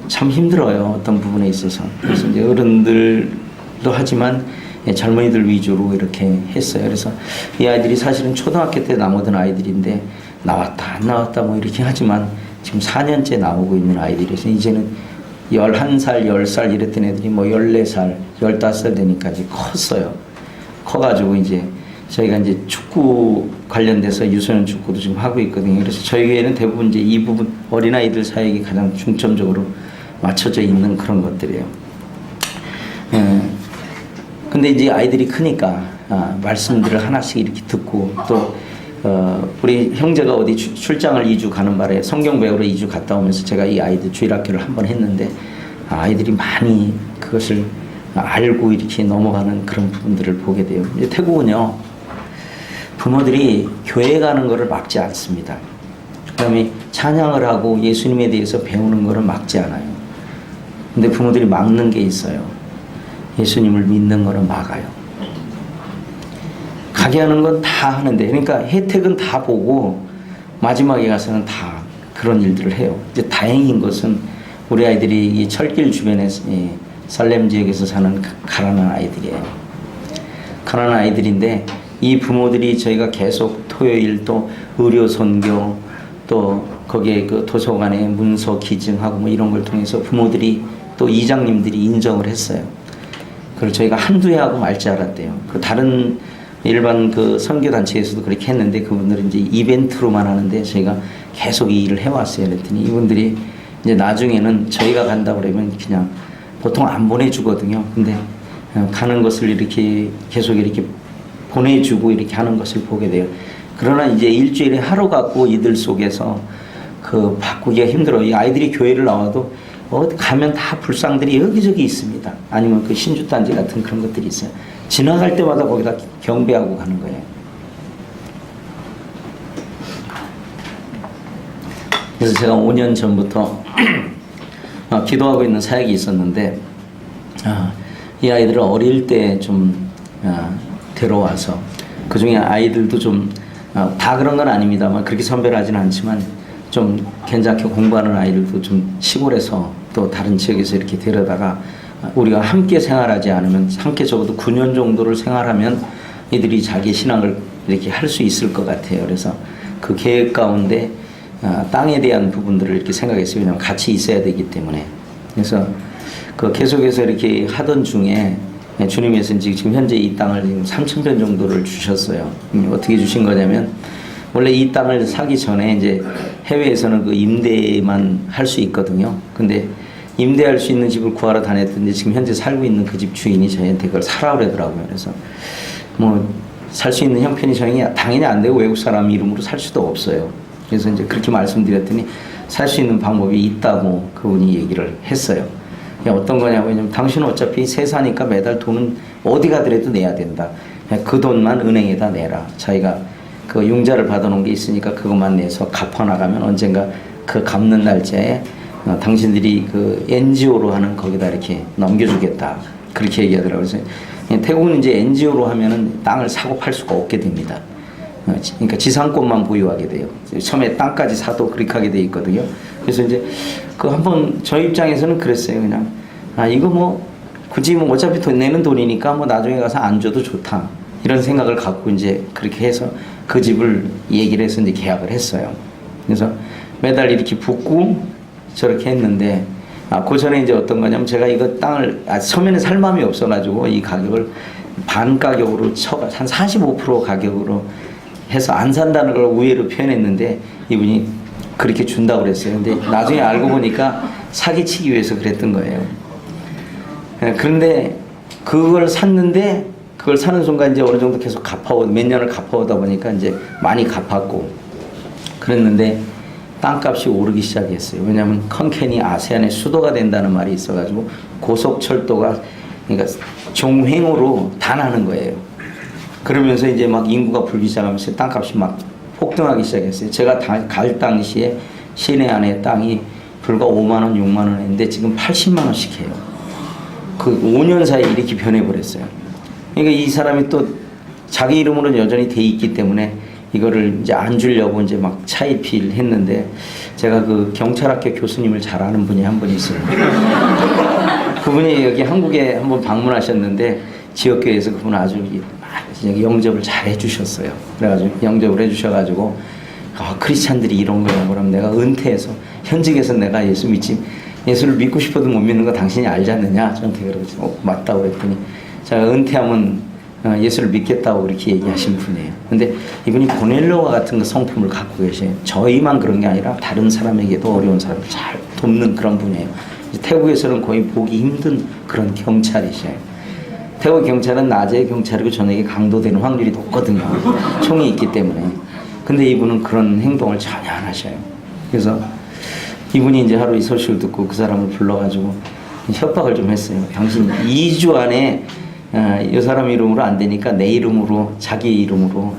참 힘들어요. 어떤 부분에 있어서. 그래서 이제 어른들도 하지만 젊은이들 위주로 이렇게 했어요. 그래서 이 아이들이 사실은 초등학교 때 나오던 아이들인데 나왔다 안 나왔다 뭐 이렇게 하지만 지금 4년째 나오고 있는 아이들이서 이제는 11살, 10살 이랬던 애들이 뭐 14살, 15살 되니까 이제 컸어요. 커가지고 이제 저희가 이제 축구 관련돼서 유소년 축구도 지금 하고 있거든요. 그래서 저희 교회는 대부분 이제 이 부분 어린아이들 사역이 가장 중점적으로 맞춰져 있는 그런 것들이에요. 근데 이제 아이들이 크니까 말씀들을 하나씩 이렇게 듣고 또 우리 형제가 어디 출장을 2주 가는 바에 성경 배우러 2주 갔다 오면서 제가 이 아이들 주일학교를 한번 했는데 아이들이 많이 그것을 알고 이렇게 넘어가는 그런 부분들을 보게 돼요. 이제 태국은요 부모들이 교회 가는 것을 막지 않습니다. 그다음에 찬양을 하고 예수님에 대해서 배우는 것을 막지 않아요. 근데 부모들이 막는 게 있어요. 예수님을 믿는 것을 막아요. 가게 하는 건 다 하는데 그러니까 혜택은 다 보고 마지막에 가서는 다 그런 일들을 해요. 이제 다행인 것은 우리 아이들이 이 철길 주변에 살렘 지역에서 사는 가난한 아이들이에요. 가난한 아이들인데 이 부모들이 저희가 계속 토요일 또 의료 선교 또 거기에 그 도서관에 문서 기증하고 뭐 이런 걸 통해서 부모들이 또 이장님들이 인정을 했어요. 그걸 저희가 한두 해 하고 말지 알았대요. 그 다른 일반 그 선교단체에서도 그렇게 했는데 그분들은 이제 이벤트로만 하는데 저희가 계속 이 일을 해왔어요. 그랬더니 이분들이 이제 나중에는 저희가 간다 그러면 그냥 보통 안 보내주거든요. 근데 가는 것을 이렇게 계속 이렇게 보내주고 이렇게 하는 것을 보게 돼요. 그러나 이제 일주일에 하루 갖고 이들 속에서 그 바꾸기가 힘들어요. 이 아이들이 교회를 나와도 가면 다 불상들이 여기저기 있습니다. 아니면 그 신주단지 같은 그런 것들이 있어요. 지나갈 때마다 거기다 경배하고 가는 거예요. 그래서 제가 5년 전부터 기도하고 있는 사역이 있었는데 이 아이들을 어릴 때 좀 데려와서 그 중에 아이들도 좀 다 그런 건 아닙니다만 그렇게 선별하지는 않지만 좀 괜찮게 공부하는 아이들도 좀 시골에서 또 다른 지역에서 이렇게 데려다가 우리가 함께 생활하지 않으면 함께 적어도 9년 정도를 생활하면 이들이 자기 신앙을 이렇게 할 수 있을 것 같아요. 그래서 그 계획 가운데 땅에 대한 부분들을 이렇게 생각했어요. 왜냐하면 같이 있어야 되기 때문에. 그래서 그 계속해서 이렇게 하던 중에 주님께서 지금 현재 이 땅을 지금 3,000평 정도를 주셨어요. 어떻게 주신 거냐면 원래 이 땅을 사기 전에 이제 해외에서는 그 임대만 할 수 있거든요. 근데 임대할 수 있는 집을 구하러 다녔던데 지금 현재 살고 있는 그 집 주인이 저희한테 그걸 사라 그러더라고요. 그래서 뭐 살 수 있는 형편이 저희 당연히 안 되고 외국 사람 이름으로 살 수도 없어요. 그래서 이제 그렇게 말씀드렸더니 살 수 있는 방법이 있다고 그분이 얘기를 했어요. 어떤 거냐고 왜냐면 당신은 어차피 세사니까 매달 돈은 어디 가더라도 내야 된다. 그 돈만 은행에다 내라. 자기가 그 융자를 받아놓은 게 있으니까 그것만 내서 갚아나가면 언젠가 그 갚는 날짜에 당신들이 그 NGO로 하는 거기다 이렇게 넘겨주겠다. 그렇게 얘기하더라고요. 그래서 태국은 이제 NGO로 하면은 땅을 사고 팔 수가 없게 됩니다. 그러니까 지상권만 보유하게 돼요. 처음에 땅까지 사도 그렇게 하게 돼 있거든요. 그래서 이제 그 한번 저희 입장에서는 그랬어요. 그냥 이거 뭐 굳이 뭐 어차피 돈 내는 돈이니까 뭐 나중에 가서 안 줘도 좋다 이런 생각을 갖고 이제 그렇게 해서 그 집을 얘기를 해서 이제 계약을 했어요. 그래서 매달 이렇게 붓고 저렇게 했는데 그 전에 이제 어떤 거냐면 제가 이거 땅을 처음에는 살 마음이 없어가지고 이 가격을 반 가격으로 한 45% 가격으로 해서 안 산다는 걸 우회로 표현했는데 이분이 그렇게 준다고 그랬어요. 근데 나중에 알고 보니까 사기치기 위해서 그랬던 거예요. 그런데 그걸 샀는데 그걸 사는 순간 이제 어느 정도 계속 몇 년을 갚아오다 보니까 이제 많이 갚았고 그랬는데 땅값이 오르기 시작했어요. 왜냐하면 컨켄이 아세안의 수도가 된다는 말이 있어가지고 고속철도가 그러니까 종횡으로 다 나는 거예요. 그러면서 이제 막 인구가 불기 시작하면서 땅값이 막 폭등하기 시작했어요. 제가 갈 당시에 시내 안에 땅이 불과 5만 원, 6만 원 했는데 지금 80만 원씩 해요. 그 5년 사이에 이렇게 변해버렸어요. 그러니까 이 사람이 또 자기 이름으로 여전히 돼 있기 때문에 이거를 이제 안 주려고 이제 막 차일피일 했는데 제가 그 경찰학교 교수님을 잘 아는 분이 한 분 있어요. 그분이 여기 한국에 한번 방문하셨는데 지역교회에서 그분 아주 영접을 잘 해주셨어요. 그래가지고 영접을 해주셔가지고 크리스찬들이 이런 거야. 그럼 내가 은퇴해서 현직에서 내가 예수 믿지 예수를 믿고 싶어도 못 믿는 거 당신이 알지 않느냐? 저한테 그러죠. 맞다고 그랬더니 제가 은퇴하면 예수를 믿겠다고 그렇게 얘기하신 분이에요. 근데 이분이 고넬료와 같은 그 성품을 갖고 계셔요. 저희만 그런 게 아니라 다른 사람에게도 어려운 사람을 잘 돕는 그런 분이에요. 태국에서는 거의 보기 힘든 그런 경찰이셔요. 태국 경찰은 낮에 경찰이고 저녁에 강도되는 확률이 높거든요. 총이 있기 때문에. 근데 이분은 그런 행동을 전혀 안 하셔요. 그래서 이분이 이제 하루 이 소식을 듣고 그 사람을 불러가지고 협박을 좀 했어요. 당신 2주 안에 이 사람 이름으로 안 되니까 내 이름으로 자기 이름으로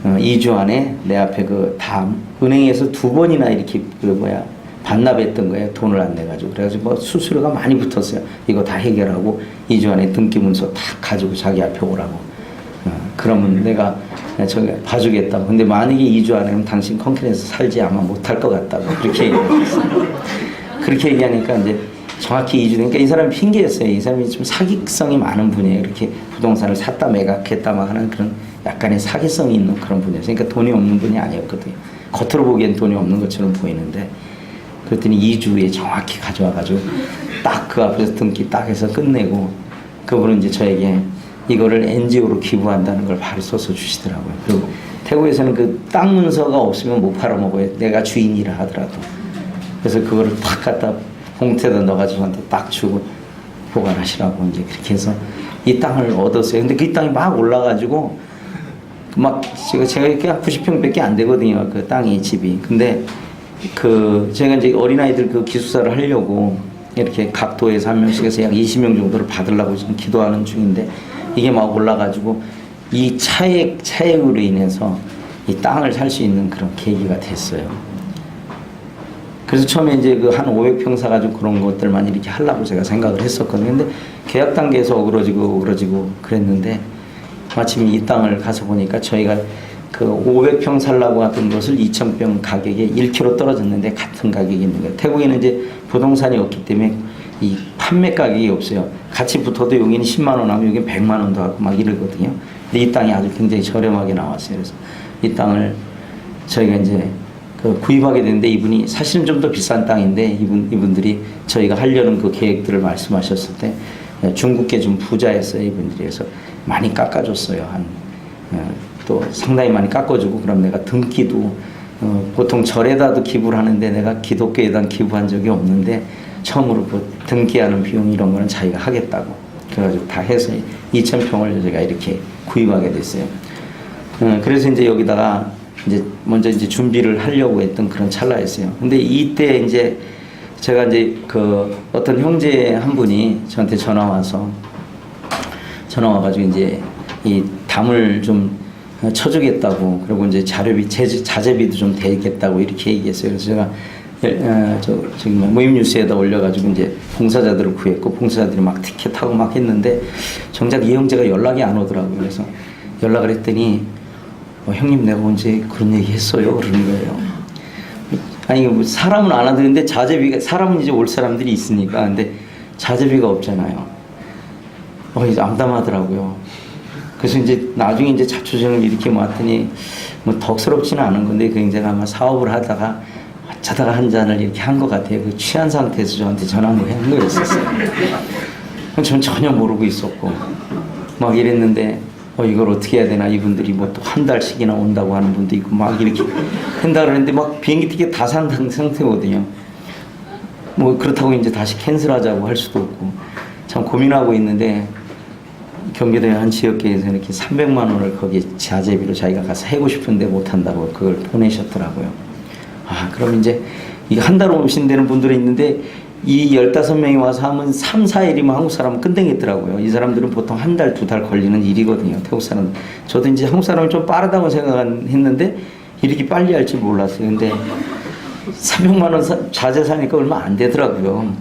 2주 안에 내 앞에 그 다음 은행에서 2번이나 이렇게 반납했던 거예요. 돈을 안 내가지고. 그래가지고 뭐 수수료가 많이 붙었어요. 이거 다 해결하고 2주 안에 등기문서 다 가지고 자기 앞에 오라고. 그러면 내가 저기 봐주겠다고. 근데 만약에 2주 안에는 당신 컨크리트에서 살지 아마 못할 것 같다고. 그렇게 얘기했어요. 그렇게 얘기하니까 이제 정확히 2주 되니까 이 사람이 핑계였어요. 이 사람이 좀 사기성이 많은 분이에요. 이렇게 부동산을 샀다 매각했다 막 하는 그런 약간의 사기성이 있는 그런 분이었어요. 그러니까 돈이 없는 분이 아니었거든요. 겉으로 보기엔 돈이 없는 것처럼 보이는데 그랬더니 2주에 정확히 가져와가지고 딱 그 앞에서 등기 딱 해서 끝내고 그분은 이제 저에게 이거를 NGO로 기부한다는 걸 바로 써서 주시더라고요. 그리고 태국에서는 그 땅 문서가 없으면 못 팔아먹어요. 내가 주인이라 하더라도. 그래서 그거를 딱 갖다 봉투에다 넣어가지고 저한테 딱 주고 보관하시라고 이제 그렇게 해서 이 땅을 얻었어요. 근데 그 땅이 막 올라가지고 막 제가 이렇게 90평밖에 안 되거든요. 그 땅이 집이. 근데 그 제가 이제 어린아이들 그 기숙사를 하려고 이렇게 각 도에서 한 명씩 해서 약 20명 정도를 받으려고 지금 기도하는 중인데 이게 막 올라가지고 이 차액으로 인해서 이 땅을 살 수 있는 그런 계기가 됐어요. 그래서 처음에 이제 그 한 500평 사가지고 그런 것들만 이렇게 하려고 제가 생각을 했었거든요. 근데 계약 단계에서 어그러지고 그랬는데 마침 이 땅을 가서 보니까 저희가 그 500평 살라고 하던 것을 2,000평 가격에 1km 떨어졌는데 같은 가격이 있는 거예요. 태국에는 이제 부동산이 없기 때문에 이 판매 가격이 없어요. 같이 붙어도 여기는 10만 원 하면 여기는 100만 원도 하고 막 이러거든요. 근데 이 땅이 아주 굉장히 저렴하게 나왔어요. 그래서 이 땅을 저희가 이제 그 구입하게 됐는데 이분이 사실은 좀 더 비싼 땅인데 이분들이 저희가 하려는 그 계획들을 말씀하셨을 때 중국계 좀 부자였어요. 이분들이. 그래서 많이 깎아줬어요. 또 상당히 많이 깎아주고 그럼 내가 등기도 보통 절에다도 기부를 하는데 내가 기독교에다 기부한 적이 없는데 처음으로 그 등기하는 비용 이런 거는 자기가 하겠다고 그래가지고 다 해서 2,000평을 제가 이렇게 구입하게 됐어요. 그래서 이제 여기다가 이제 먼저 이제 준비를 하려고 했던 그런 찰나였어요. 근데 이때 이제 제가 이제 그 어떤 형제 한 분이 저한테 전화 와가지고 이제 이 담을 좀 쳐주겠다고 그리고 이제 자재비도 좀 되겠다고 이렇게 얘기했어요. 그래서 제가 저기 모임 뉴스에다 올려가지고 이제 봉사자들을 구했고 봉사자들이 막 티켓하고 막 했는데 정작 이 형제가 연락이 안 오더라고요. 그래서 연락을 했더니 형님 내가 언제 그런 얘기 했어요? 그러는 거예요. 아니 뭐 사람은 안 하는데 자제비가 사람은 이제 올 사람들이 있으니까 근데 자제비가 없잖아요. 이제 암담하더라고요. 그래서 이제 나중에 이제 자초지종을 이렇게 모았더니 뭐 덕스럽지는 않은 건데 그 이제 아마 사업을 하다가 자다가 한 잔을 이렇게 한 것 같아요. 그 취한 상태에서 저한테 전화를 한 거였었어요. 전 전혀 모르고 있었고 막 이랬는데 이걸 어떻게 해야 되나 이분들이 뭐 또 한 달씩이나 온다고 하는 분도 있고 막 이렇게 한다 그러는데 막 비행기 티켓 다 산 상태거든요. 뭐 그렇다고 이제 다시 캔슬하자고 할 수도 없고 참 고민하고 있는데 경기도의 한 지역계에서 이렇게 300만 원을 거기에 자재비로 자기가 가서 해고 싶은데 못 한다고 그걸 보내셨더라고요. 그럼 이제 이 한 달 오신다는 분들이 있는데 이 15명이 와서 하면 3, 4일이면 한국 사람은 끝내겠더라고요. 이 사람들은 보통 한 달, 2달 걸리는 일이거든요. 태국 사람. 저도 이제 한국 사람이 좀 빠르다고 생각했는데 이렇게 빨리 할 줄 몰랐어요. 근데 300만 원 자재 사니까 얼마 안 되더라고요.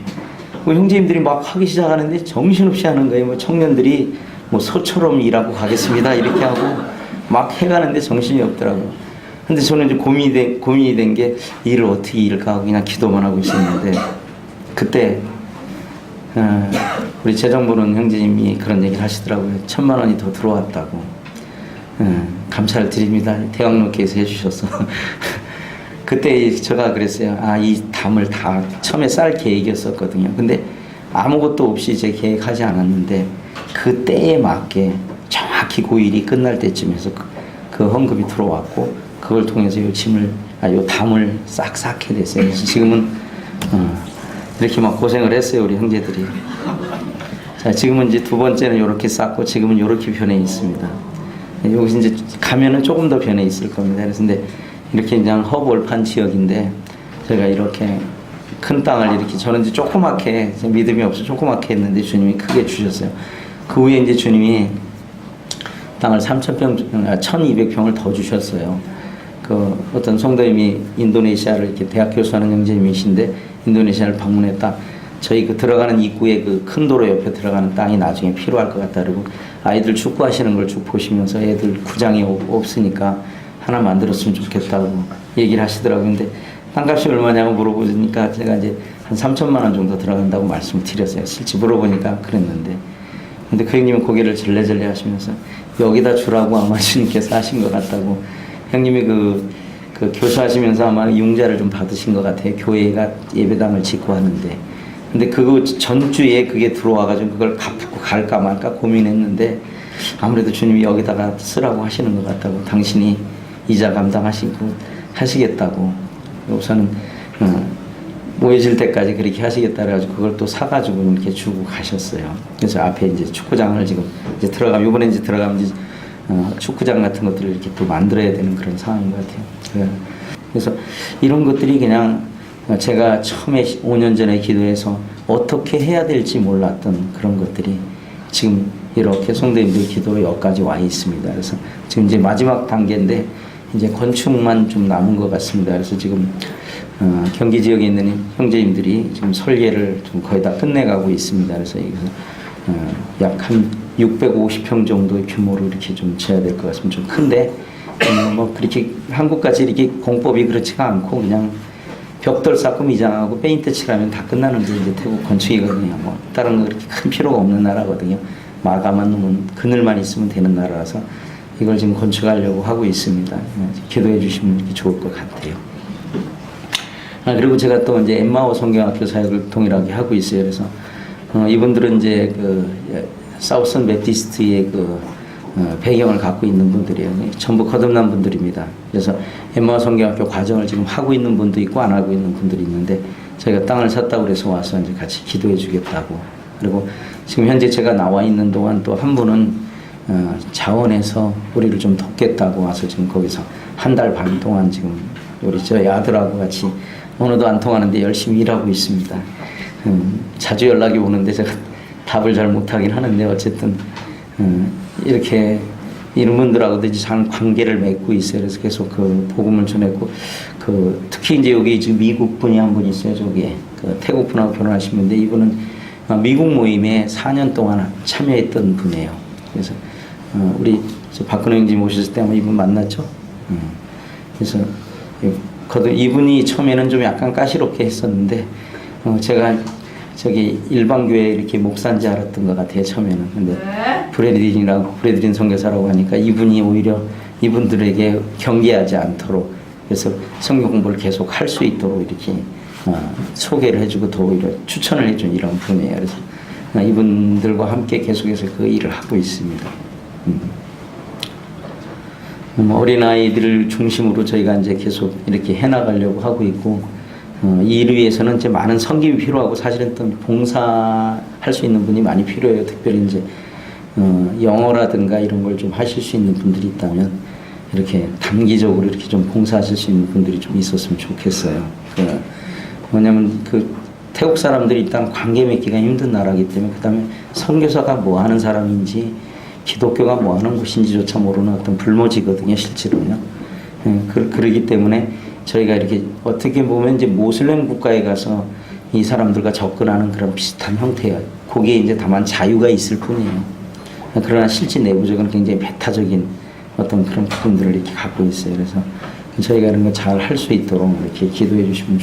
형제님들이 막 하기 시작하는데 정신없이 하는 거예요. 뭐 청년들이 뭐 소처럼 일하고 가겠습니다. 이렇게 하고 막 해가는데 정신이 없더라고요. 근데 저는 이제 고민이 된 게 일을 어떻게 일까 하고 그냥 기도만 하고 있었는데 그때 우리 재정부는 형제님이 그런 얘기를 하시더라고요. 1,000만 원이 더 들어왔다고. 감사를 드립니다. 대학로께서 해주셔서. 그때 제가 그랬어요. 이 담을 다 처음에 쌀 계획이었었거든요. 근데 아무것도 없이 제 계획하지 않았는데 그 때에 맞게 정확히 그 일이 끝날 때쯤에서 그 헌금이 들어왔고 그걸 통해서 요 담을 싹싹 해냈어요. 그래서 지금은 이렇게 막 고생을 했어요, 우리 형제들이. 자, 지금은 이제 두 번째는 이렇게 쌓고 지금은 이렇게 변해 있습니다. 여기서 이제 가면은 조금 더 변해 있을 겁니다. 그래서 근데 이렇게 그냥 허벌판 지역인데 제가 이렇게 큰 땅을 이렇게 저는 이제 조그맣게 믿음이 없어 조그맣게 했는데 주님이 크게 주셨어요. 그 후에 이제 주님이 땅을 1,200평을 더 주셨어요. 그 어떤 성도님이 인도네시아를 이렇게 대학 교수하는 형제님이신데 인도네시아를 방문했다. 저희 그 들어가는 입구에 그 큰 도로 옆에 들어가는 땅이 나중에 필요할 것 같다. 그리고 아이들 축구하시는 걸 쭉 보시면서 애들 구장이 없으니까 하나 만들었으면 좋겠다고 얘기를 하시더라고요. 근데 땅값이 얼마냐고 물어보니까 제가 이제 한 3,000만 원 정도 들어간다고 말씀을 드렸어요. 실제 물어보니까 그랬는데. 근데 그 형님은 고개를 절레절레 하시면서 여기다 주라고 아마 주님께서 하신 것 같다고. 형님이 그 교수하시면서 아마 융자를 좀 받으신 것 같아요. 교회가 예배당을 짓고 하는데. 근데 그거 전주에 그게 들어와가지고 그걸 갚고 갈까 말까 고민했는데 아무래도 주님이 여기다가 쓰라고 하시는 것 같다고. 당신이 이자 감당하시고 하시겠다고. 우선은 모여질 때까지 그렇게 하시겠다 그래가지고 그걸 또 사가지고 이렇게 주고 가셨어요. 그래서 앞에 이제 축구장을 지금 이제 이번에 이제 들어가면 이제 축구장 같은 것들을 이렇게 또 만들어야 되는 그런 상황인 것 같아요. 그래서 이런 것들이 그냥 제가 처음에 5년 전에 기도해서 어떻게 해야 될지 몰랐던 그런 것들이 지금 이렇게 성도님들 기도로 여기까지 와 있습니다. 그래서 지금 이제 마지막 단계인데 이제 건축만 좀 남은 것 같습니다. 그래서 지금 경기 지역에 있는 형제님들이 지금 설계를 좀 거의 다 끝내가고 있습니다. 그래서 약 한 650평 정도의 규모로 이렇게 좀 지어야 될 것 같습니다. 좀 큰데 뭐 그렇게 한국같이 이렇게 공법이 그렇지가 않고 그냥 벽돌 쌓고 미장하고 페인트 칠하면 다 끝나는 게 이제 태국 건축이거든요. 뭐 다른 거 그렇게 큰 필요가 없는 나라거든요. 마감만 놓으면 그늘만 있으면 되는 나라라서 이걸 지금 건축하려고 하고 있습니다. 기도해 주시면 이렇게 좋을 것 같아요. 그리고 제가 또 이제 엠마오 성경학교 사역을 동일하게 하고 있어요. 그래서 이분들은 이제 그 사우선 베티스트의 그 배경을 갖고 있는 분들이에요. 전부 거듭난 분들입니다. 그래서 엠마오 성경학교 과정을 지금 하고 있는 분도 있고 안 하고 있는 분들이 있는데 저희가 땅을 샀다고 그래서 와서 이제 같이 기도해 주겠다고. 그리고 지금 현재 제가 나와 있는 동안 또 한 분은 자원해서 우리를 좀 돕겠다고 와서 지금 거기서 한 달 반 동안 지금 우리 저희 아들하고 같이 오늘도 안 통하는데 열심히 일하고 있습니다. 자주 연락이 오는데 제가 답을 잘 못하긴 하는데 어쨌든 이렇게 이런 분들하고도 이제 잘 관계를 맺고 있어요. 그래서 계속 그 복음을 전했고 특히 이제 여기 지금 미국 분이 한 분 있어요. 저기 그 태국 분하고 결혼하신 분인데 이분은 미국 모임에 4년 동안 참여했던 분이에요. 그래서 우리 저 박근혜 형님 오셨을 때 아마 이분 만났죠. 그래서 이분이 처음에는 좀 약간 까시롭게 했었는데 제가 저기 일반교회 이렇게 목사인지 알았던 것 같아요 처음에는. 근데 브래드린 선교사라고 하니까 이분이 오히려 이분들에게 경계하지 않도록, 그래서 성경 공부를 계속 할 수 있도록 이렇게 소개를 해주고 또 오히려 추천을 해준 이런 분이에요. 그래서 이분들과 함께 계속해서 그 일을 하고 있습니다. 어린아이들을 중심으로 저희가 이제 계속 이렇게 해나가려고 하고 있고, 이 일을 위해서는 이제 많은 선교이 필요하고, 사실은 또 봉사할 수 있는 분이 많이 필요해요. 특별히 이제 영어라든가 이런 걸 좀 하실 수 있는 분들이 있다면 이렇게 단기적으로 이렇게 좀 봉사하실 수 있는 분들이 좀 있었으면 좋겠어요. 뭐냐면 태국 사람들이 일단 관계 맺기가 힘든 나라이기 때문에, 그 다음에 선교사가 뭐 하는 사람인지 기독교가 뭐 하는 곳인지조차 모르는 어떤 불모지거든요, 실제로요. 그러기 때문에 저희가 이렇게 어떻게 보면 이제 모슬렘 국가에 가서 이 사람들과 접근하는 그런 비슷한 형태예요. 거기에 이제 다만 자유가 있을 뿐이에요. 그러나 실제 내부적으로는 굉장히 배타적인 어떤 그런 부분들을 이렇게 갖고 있어요. 그래서 저희가 이런 거 잘 할 수 있도록 이렇게 기도해 주시면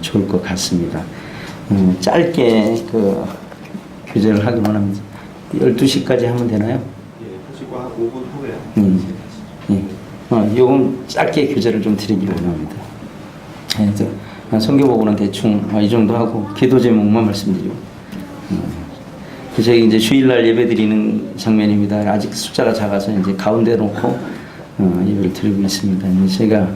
좋을 것 같습니다. 짧게 교제를 하기만 하면 12시까지 하면 되나요? 예, 하시고 한 5분 후에. 요금 짧게 교제를 좀 드리기 원합니다. 성경보고는 대충 이 정도 하고 기도 제목만 말씀드리고, 저희 이제 주일날 예배 드리는 장면입니다. 아직 숫자가 작아서 이제 가운데 놓고 예배를 드리고 있습니다. 제가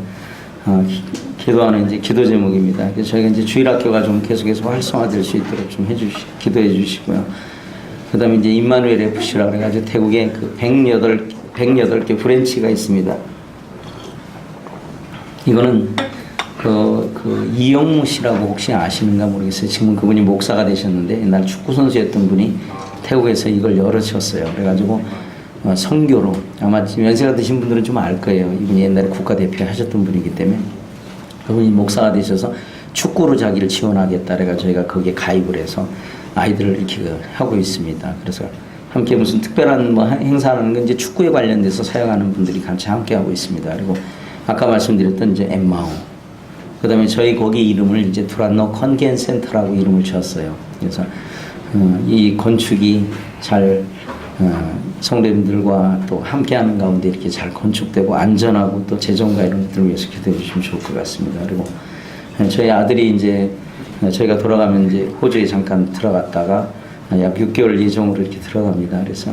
기도하는 이제 기도 제목입니다. 그래서 저희가 이제 주일학교가 좀 계속해서 활성화될 수 있도록 좀 기도해 주시고요. 그 다음에 이제 임마누엘 FC라고 그래가지고 태국에 108개 브랜치가 있습니다. 이거는 이영무 씨라고 혹시 아시는가 모르겠어요. 지금 그분이 목사가 되셨는데 옛날 축구 선수였던 분이 태국에서 이걸 열으셨어요. 그래가지고 선교로, 아마 연세가 드신 분들은 좀 알 거예요. 이분이 옛날에 국가대표 하셨던 분이기 때문에 그분이 목사가 되셔서 축구로 자기를 지원하겠다 그래가지고 저희가 거기에 가입을 해서 아이들을 이렇게 하고 있습니다. 그래서 함께 무슨 특별한 행사하는 건 이제 축구에 관련돼서 사용하는 분들이 같이 함께 하고 있습니다. 그리고 아까 말씀드렸던 이제 엠마오, 그 다음에 저희 거기 이름을 이제 두란노 컨겐 센터라고 이름을 지었어요. 그래서 이 건축이 잘 성도님들과 또 함께하는 가운데 이렇게 잘 건축되고 안전하고 또 재정과 이런 것들을 위해서 기도해 주시면 좋을 것 같습니다. 그리고 저희 아들이 이제 저희가 돌아가면 이제 호주에 잠깐 들어갔다가 약 6개월 예정으로 이렇게 들어갑니다. 그래서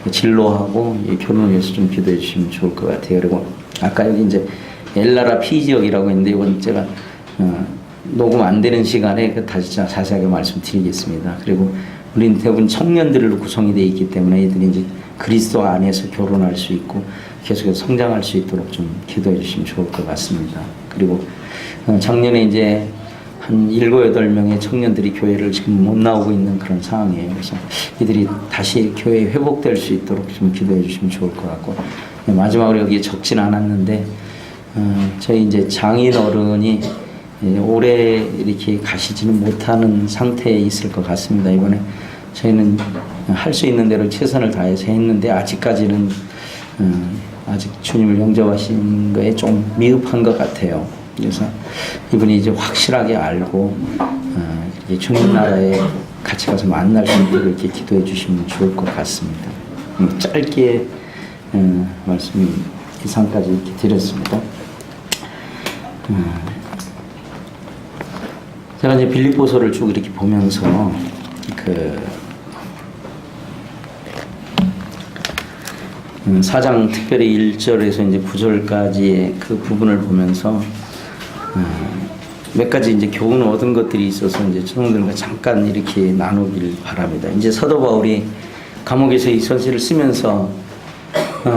진로하고 결혼을 위해서 좀 기도해 주시면 좋을 것 같아요. 그리고 아까 여기 이제 엘라라 피 지역이라고 했는데 이건 제가 녹음 안 되는 시간에 다시 자세하게 말씀드리겠습니다. 그리고 우리는 대부분 청년들로 구성이 되어 있기 때문에 이들이 이제 그리스도 안에서 결혼할 수 있고 계속해서 성장할 수 있도록 좀 기도해 주시면 좋을 것 같습니다. 그리고 작년에 이제 한 7, 8명의 청년들이 교회를 지금 못 나오고 있는 그런 상황이에요. 그래서 이들이 다시 교회에 회복될 수 있도록 좀 기도해 주시면 좋을 것 같고, 마지막으로 여기 적진 않았는데 저희 이제 장인 어른이 오래 이렇게 가시지는 못하는 상태에 있을 것 같습니다. 이번에 저희는 할 수 있는 대로 최선을 다해서 했는데 아직까지는 아직 주님을 영접하신 거에 좀 미흡한 것 같아요. 그래서 이분이 이제 확실하게 알고 주님 나라에 같이 가서 만날 수 있도록 이렇게 기도해 주시면 좋을 것 같습니다. 짧게 말씀 이상까지 이렇게 드렸습니다. 제가 이제 빌립보서를 쭉 이렇게 보면서 4장 특별히 1절에서 이제 9절까지의 그 부분을 보면서 몇 가지 이제 교훈을 얻은 것들이 있어서 이제 청년들과 잠깐 이렇게 나누길 바랍니다. 이제 사도 바울이 감옥에서 이 서신을 쓰면서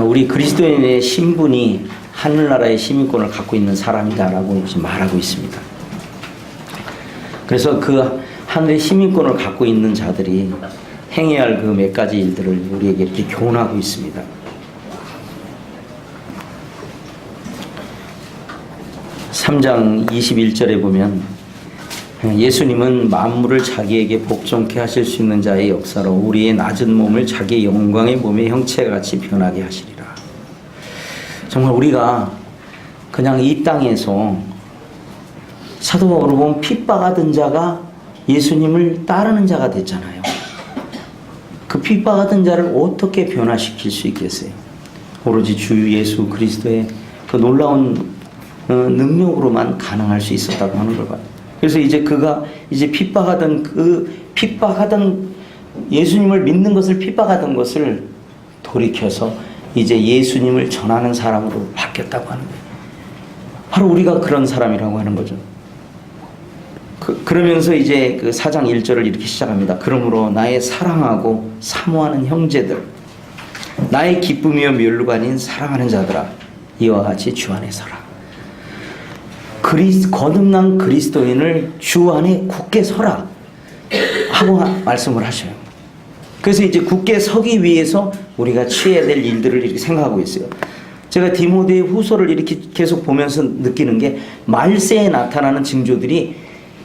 우리 그리스도인의 신분이 하늘나라의 시민권을 갖고 있는 사람이다라고 말하고 있습니다. 그래서 그 하늘의 시민권을 갖고 있는 자들이 행해야 할 그 몇 가지 일들을 우리에게 이렇게 교훈하고 있습니다. 3장 21절에 보면 예수님은 만물을 자기에게 복종케 하실 수 있는 자의 역사로 우리의 낮은 몸을 자기의 영광의 몸의 형체같이 변하게 하시리라. 정말 우리가 그냥 이 땅에서 사도 바울을 보면 핍박하던 자가 예수님을 따르는 자가 됐잖아요. 그 핍박하던 자를 어떻게 변화시킬 수 있겠어요? 오로지 주 예수 그리스도의 그 놀라운 능력으로만 가능할 수 있었다고 하는 걸 봐요. 그래서 이제 그가 이제 핍박하던 예수님을 믿는 것을 핍박하던 것을 돌이켜서 이제 예수님을 전하는 사람으로 바뀌었다고 하는 거예요. 바로 우리가 그런 사람이라고 하는 거죠. 그러면서 이제 그 4장 1절을 이렇게 시작합니다. 그러므로 나의 사랑하고 사모하는 형제들, 나의 기쁨이요 멸류가 아닌 사랑하는 자들아, 이와 같이 주 안에 서라. 거듭난 그리스도인을 주 안에 굳게 서라 하고 말씀을 하셔요. 그래서 이제 굳게 서기 위해서 우리가 취해야 될 일들을 이렇게 생각하고 있어요. 제가 디모데 후서를 이렇게 계속 보면서 느끼는 게 말세에 나타나는 징조들이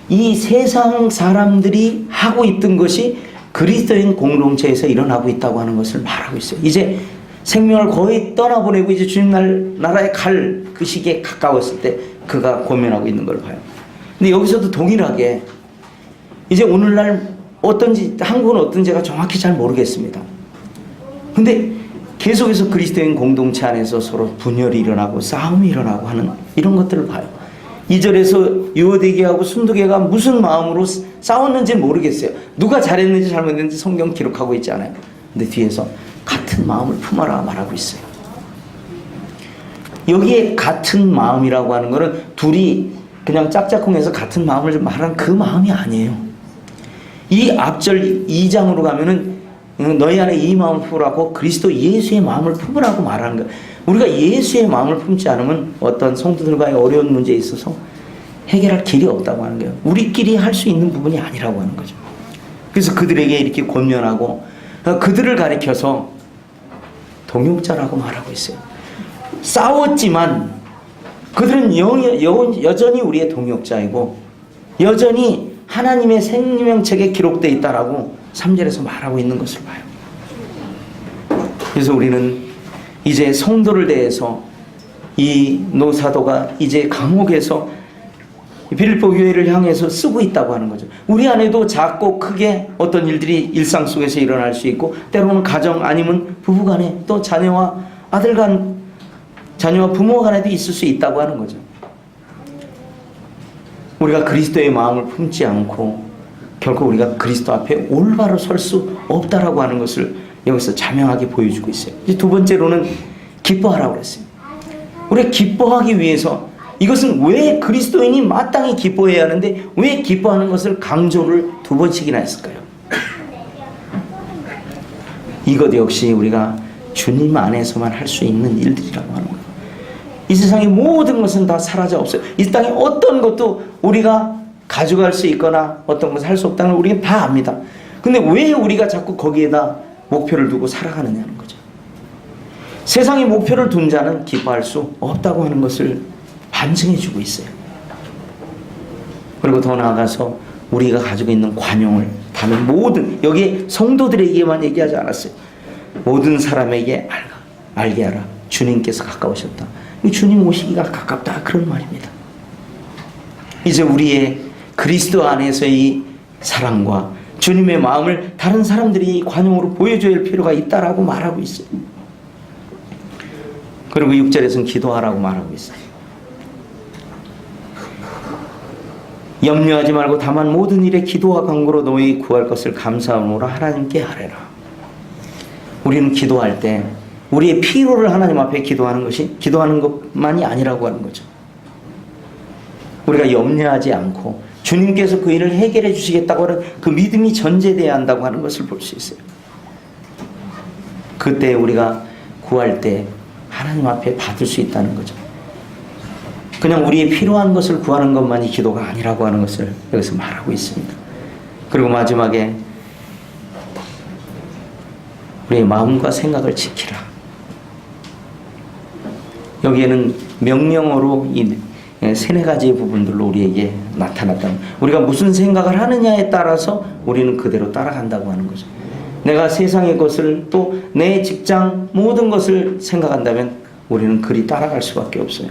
이 세상 사람들이 하고 있던 것이 그리스도인 공동체에서 일어나고 있다고 하는 것을 말하고 있어요. 이제 생명을 거의 떠나보내고 이제 주님 나라에 갈 그 시기에 가까웠을 때 그가 고민하고 있는 걸 봐요. 근데 여기서도 동일하게 이제 오늘날 어떤지, 한국은 어떤지가 정확히 잘 모르겠습니다. 근데 계속해서 그리스도인 공동체 안에서 서로 분열이 일어나고 싸움이 일어나고 하는 이런 것들을 봐요. 2절에서 유오디게하고 순두게가 무슨 마음으로 싸웠는지 모르겠어요. 누가 잘했는지 잘못했는지 성경 기록하고 있지 않아요. 근데 뒤에서 같은 마음을 품어라 말하고 있어요. 여기에 같은 마음이라고 하는 것은 둘이 그냥 짝짝꿍해서 같은 마음을 말하는 그 마음이 아니에요. 이 앞절 2장으로 가면은 너희 안에 이 마음을 품으라고 그리스도 예수의 마음을 품으라고 말하는 거예요. 우리가 예수의 마음을 품지 않으면 어떤 성도들과의 어려운 문제에 있어서 해결할 길이 없다고 하는 거예요. 우리끼리 할 수 있는 부분이 아니라고 하는 거죠. 그래서 그들에게 이렇게 권면하고 그들을 가리켜서 동역자라고 말하고 있어요. 싸웠지만 그들은 여전히 우리의 동역자이고 여전히 하나님의 생명책에 기록되어 있다라고 3절에서 말하고 있는 것을 봐요. 그래서 우리는 이제 성도를 대해서 이 노사도가 이제 감옥에서 빌립보 교회를 향해서 쓰고 있다고 하는 거죠. 우리 안에도 작고 크게 어떤 일들이 일상 속에서 일어날 수 있고 때로는 가정 아니면 부부 간에 또 자녀와 아들 간 자녀와 부모 간에도 있을 수 있다고 하는 거죠. 우리가 그리스도의 마음을 품지 않고 결코 우리가 그리스도 앞에 올바로 설 수 없다라고 하는 것을 여기서 자명하게 보여주고 있어요. 이제 두 번째로는 기뻐하라고 그랬어요. 우리가 기뻐하기 위해서 이것은 왜 그리스도인이 마땅히 기뻐해야 하는데 왜 기뻐하는 것을 강조를 두 번씩이나 했을까요? 이것 역시 우리가 주님 안에서만 할 수 있는 일들이라고 하는 거예요. 이 세상의 모든 것은 다 사라져 없어요. 이 땅에 어떤 것도 우리가 가져갈 수 있거나 어떤 것을 할 수 없다는 걸 우리가 다 압니다. 근데 왜 우리가 자꾸 거기에다 목표를 두고 살아가느냐는 거죠. 세상에 목표를 둔 자는 기뻐할 수 없다고 하는 것을 반증해 주고 있어요. 그리고 더 나아가서 우리가 가지고 있는 관용을 다른 모든, 여기에 성도들에게만 얘기하지 않았어요. 모든 사람에게 알게 하라. 주님께서 가까우셨다. 주님 오시기가 가깝다. 그런 말입니다. 이제 우리의 그리스도 안에서의 사랑과 주님의 마음을 다른 사람들이 관용으로 보여줘야 할 필요가 있다라고 말하고 있어요. 그리고 6절에서는 기도하라고 말하고 있어요. 염려하지 말고 다만 모든 일에 기도와 간구로 너희 구할 것을 감사함으로 하나님께 아뢰라. 우리는 기도할 때 우리의 필요를 하나님 앞에 기도하는 것만이 아니라고 하는 거죠. 우리가 염려하지 않고 주님께서 그 일을 해결해 주시겠다고 하는 그 믿음이 전제되어야 한다고 하는 것을 볼 수 있어요. 그때 우리가 구할 때 하나님 앞에 받을 수 있다는 거죠. 그냥 우리의 필요한 것을 구하는 것만이 기도가 아니라고 하는 것을 여기서 말하고 있습니다. 그리고 마지막에 우리의 마음과 생각을 지키라. 여기에는 명령어로 세네 가지의 부분들로 우리에게 나타났다. 우리가 무슨 생각을 하느냐에 따라서 우리는 그대로 따라간다고 하는 거죠. 내가 세상의 것을 또 내 직장 모든 것을 생각한다면 우리는 그리 따라갈 수밖에 없어요.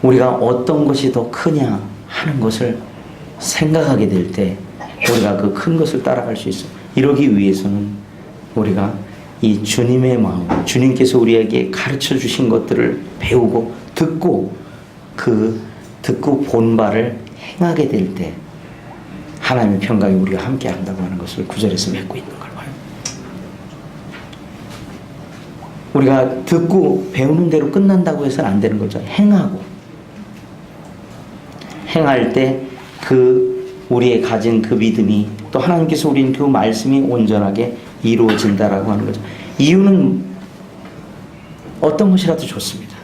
우리가 어떤 것이 더 크냐 하는 것을 생각하게 될 때 우리가 그 큰 것을 따라갈 수 있어요. 이러기 위해서는 우리가 이 주님의 마음, 주님께서 우리에게 가르쳐 주신 것들을 배우고 듣고 듣고 본 바를 행하게 될 때 하나님의 평강이 우리가 함께 한다고 하는 것을 구절에서 맺고 있는 걸 봐요. 우리가 듣고 배우는 대로 끝난다고 해서는 안 되는 거죠. 행할 때 우리의 가진 그 믿음이 또 하나님께서 우린 그 말씀이 온전하게 이루어진다라고 하는 거죠. 이유는 어떤 것이라도 좋습니다.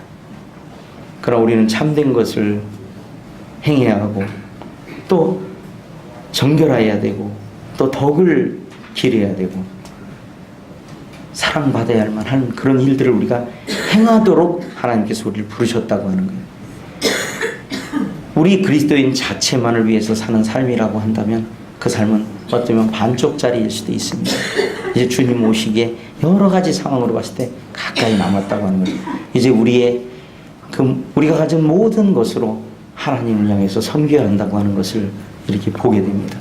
그러나 우리는 참된 것을 행해야 하고 또 정결해야 되고 또 덕을 기려야 되고 사랑받아야 할 만한 그런 일들을 우리가 행하도록 하나님께서 우리를 부르셨다고 하는 거예요. 우리 그리스도인 자체만을 위해서 사는 삶이라고 한다면 그 삶은 어쩌면 반쪽짜리일 수도 있습니다. 이제 주님 오시기에 여러 가지 상황으로 봤을 때 가까이 남았다고 하는 거죠. 이제 우리가 가진 모든 것으로 하나님을 향해서 섬겨야 한다고 하는 것을 이렇게 보게 됩니다.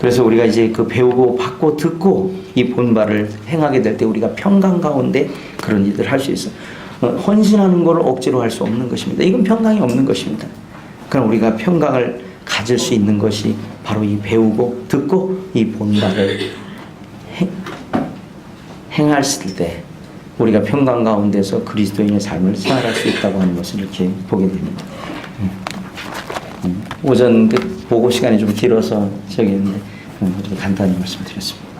그래서 우리가 이제 그 배우고 받고 듣고 이 본바를 행하게 될 때 우리가 평강 가운데 그런 일들을 할 수 있어요. 헌신하는 걸 억지로 할 수 없는 것입니다. 이건 평강이 없는 것입니다. 그럼 우리가 평강을 가질 수 있는 것이 바로 이 배우고 듣고 이 본바를 행했을 때 우리가 평강 가운데서 그리스도인의 삶을 생활할 수 있다고 하는 것을 이렇게 보게 됩니다. 오전 보고 시간이 좀 길어서 저기 있는데 간단히 말씀드렸습니다.